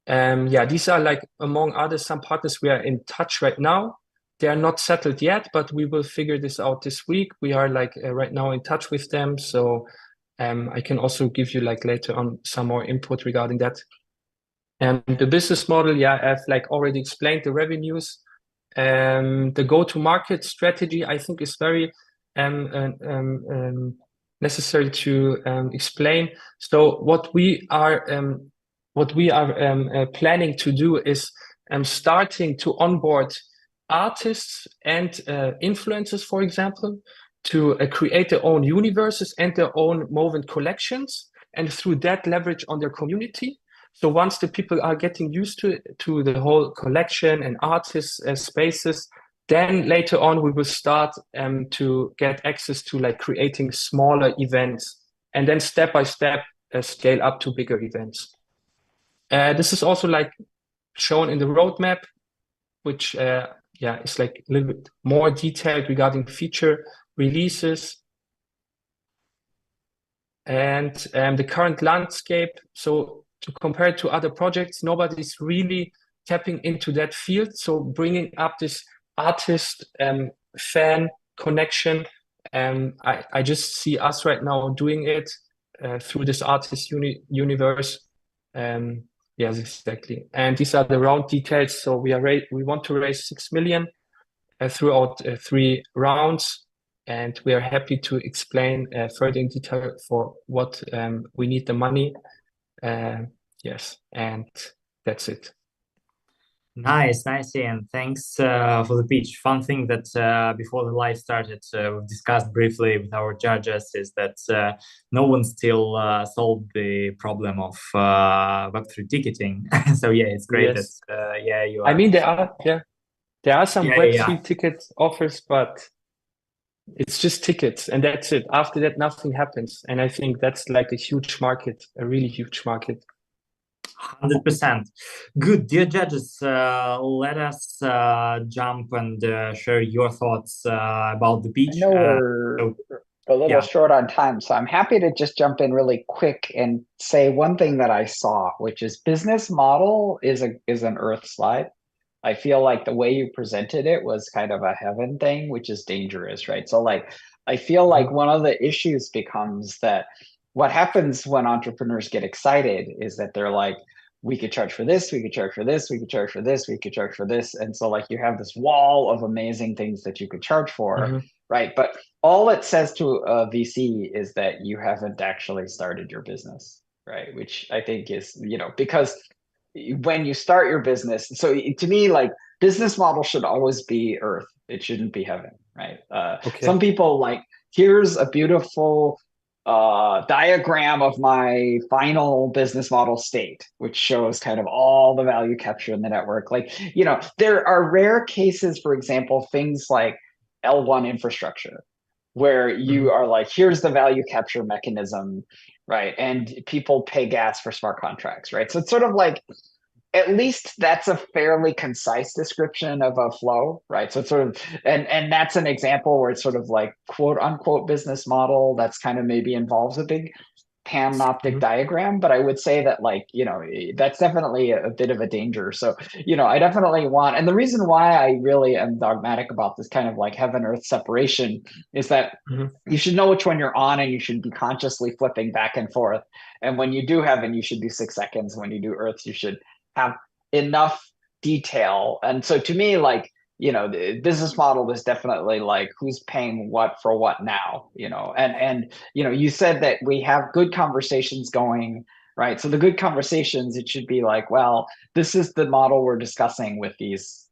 These are like, among others, some partners we are in touch right now. they are not settled yet, but we will figure this out this week. We are like right now in touch with them, so I can also give you like later on some more input regarding that. And the business model, yeah, I've like already explained the revenues. The go-to-market strategy, I think, is very necessary to explain. So what we are planning to do is starting to onboard artists and influencers, for example, to create their own universes and their own moment collections, and through that leverage on their community. So once the people are getting used to the whole collection and artists spaces, then later on we will start to get access to like creating smaller events, and then step by step scale up to bigger events. This is also like shown in the roadmap, which is like a little bit more detailed regarding feature releases and the current landscape. So to compare it to other projects, nobody's really tapping into that field. So bringing up this artist fan connection, I just see us right now doing it through this artist universe. Yes, exactly. And these are the round details. So we want to raise 6 million throughout 3 rounds, and we are happy to explain further in detail for what we need the money. Yes, and that's it. Nice, and thanks for the pitch. Fun thing that before the live started, we've discussed briefly with our judges is that no one still solved the problem of Web3 ticketing. So yeah, it's great Yes. that you are. I mean, there are some Yeah, Web3 ticket offers, but it's just tickets, and that's it. After that, nothing happens. And I think that's like a huge market, a really huge market. 100%. Good. Dear judges, let us jump and share your thoughts about the pitch. I know we're a little short on time, so I'm happy to just jump in really quick and say one thing that I saw, which is business model is an Earth slide. I feel like the way you presented it was kind of a heaven thing, which is dangerous, right? So like, I feel like one of the issues becomes that what happens when entrepreneurs get excited is that they're like, we could charge for this, we could charge for this, we could charge for this, we could charge for this. And so like you have this wall of amazing things that you could charge for, right? But all it says to a VC is that you haven't actually started your business, right? Which I think is, because when you start your business, so to me, like business model should always be Earth. It shouldn't be heaven, right? Some people like, here's a beautiful diagram of my final business model state, which shows kind of all the value capture in the network. Like, there are rare cases, for example, things like L1 infrastructure, where you are like, here's the value capture mechanism, right? And people pay gas for smart contracts, right? So it's sort of like, at least that's a fairly concise description of a flow, right? So it's sort of, and that's an example where it's sort of like quote unquote business model that's kind of maybe involves a big panoptic diagram. But I would say that like, that's definitely a bit of a danger. So, I definitely want, and the reason why I really am dogmatic about this kind of like heaven earth separation is that you should know which one you're on, and you should be consciously flipping back and forth. And when you do heaven, you should do 6 seconds. When you do earth, you should have enough detail. And so to me, like, the business model is definitely like, who's paying what for what now, and you said that we have good conversations going, right? So the good conversations, it should be like, well, this is the model we're discussing with these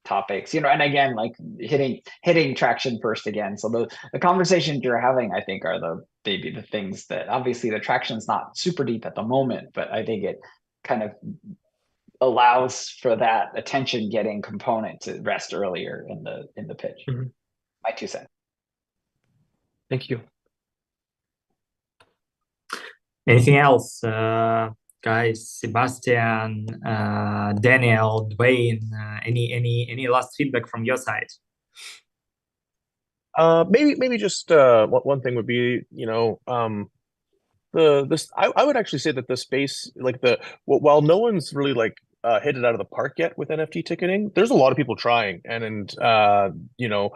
topics, and again, like hitting traction first again. So the conversations you're having, I think, are maybe the things that obviously the traction's not super deep at the moment, but I think it kind of allows for that attention getting component to rest earlier in the pitch. My 2 cents. Thank you. Anything else, guys? Sebastian, Daniel, Dwayne, any last feedback from your side? Maybe just one thing would be, I would actually say that the space, like while no one's really like hit it out of the park yet with NFT ticketing. There's a lot of people trying, and you know,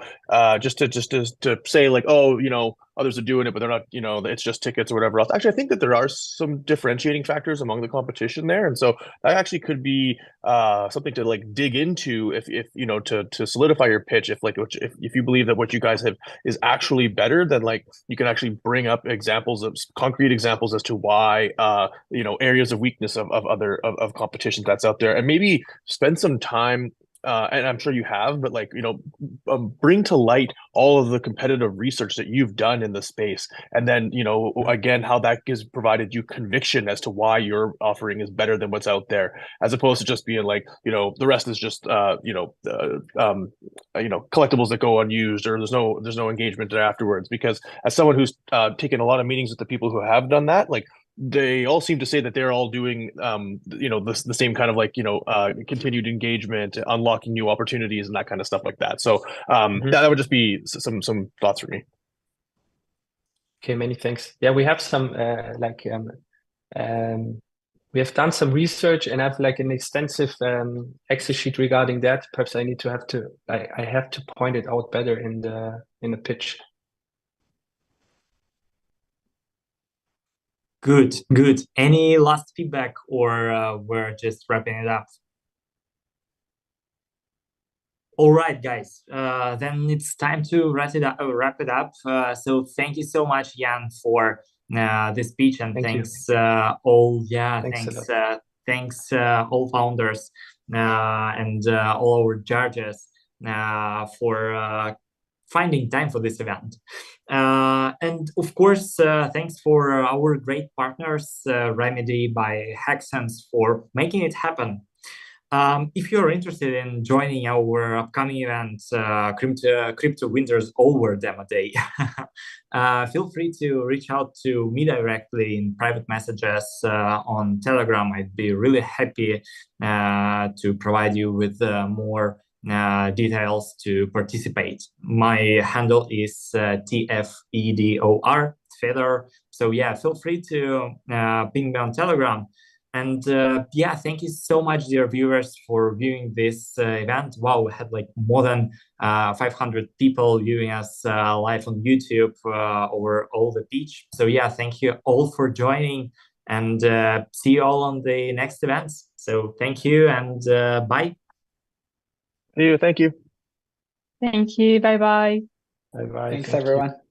just to say like, oh, you know, others are doing it, but they're not, you know, it's just tickets or whatever else. Actually, I think that there are some differentiating factors among the competition there, and so that actually could be something to like dig into if you know, to solidify your pitch. If like if you believe that what you guys have is actually better, then like you can actually bring up examples of concrete examples as to why you know, areas of weakness of other competitions that's out there, and maybe spend some time and I'm sure you have, but like, you know, bring to light all of the competitive research that you've done in the space, and then, you know, again, how that gives provided you conviction as to why your offering is better than what's out there, as opposed to just being like, you know, the rest is just you know, collectibles that go unused, or there's no engagement there afterwards. Because as someone who's taken a lot of meetings with the people who have done that, like, they all seem to say that they're all doing you know, the same kind of like, you know, continued engagement, unlocking new opportunities and that kind of stuff like that. So that would just be some thoughts for me. Okay, many thanks. Yeah, we have some we have done some research and have like an extensive Excel sheet regarding that. Perhaps I have to point it out better in the pitch. Good. Any last feedback, or we're just wrapping it up? All right, guys. Then it's time to wrap it up. So thank you so much, Jan, for this speech, and thanks all. Yeah, thanks all founders and all our judges for finding time for this event. And of course, thanks for our great partners, Remedy by Hexsense, for making it happen. If you're interested in joining our upcoming event, Crypto Winters Over Demo Day, feel free to reach out to me directly in private messages on Telegram. I'd be really happy to provide you with more details to participate. My handle is TFEDOR, Fedor. So yeah, feel free to ping me on Telegram. And yeah, thank you so much, dear viewers, for viewing this event. Wow, we had like more than 500 people viewing us live on YouTube over all the pitch. So yeah, thank you all for joining, and see you all on the next events. So thank you, and bye. See you. Thank you. Thank you. Bye-bye. Bye-bye. Thanks, everyone.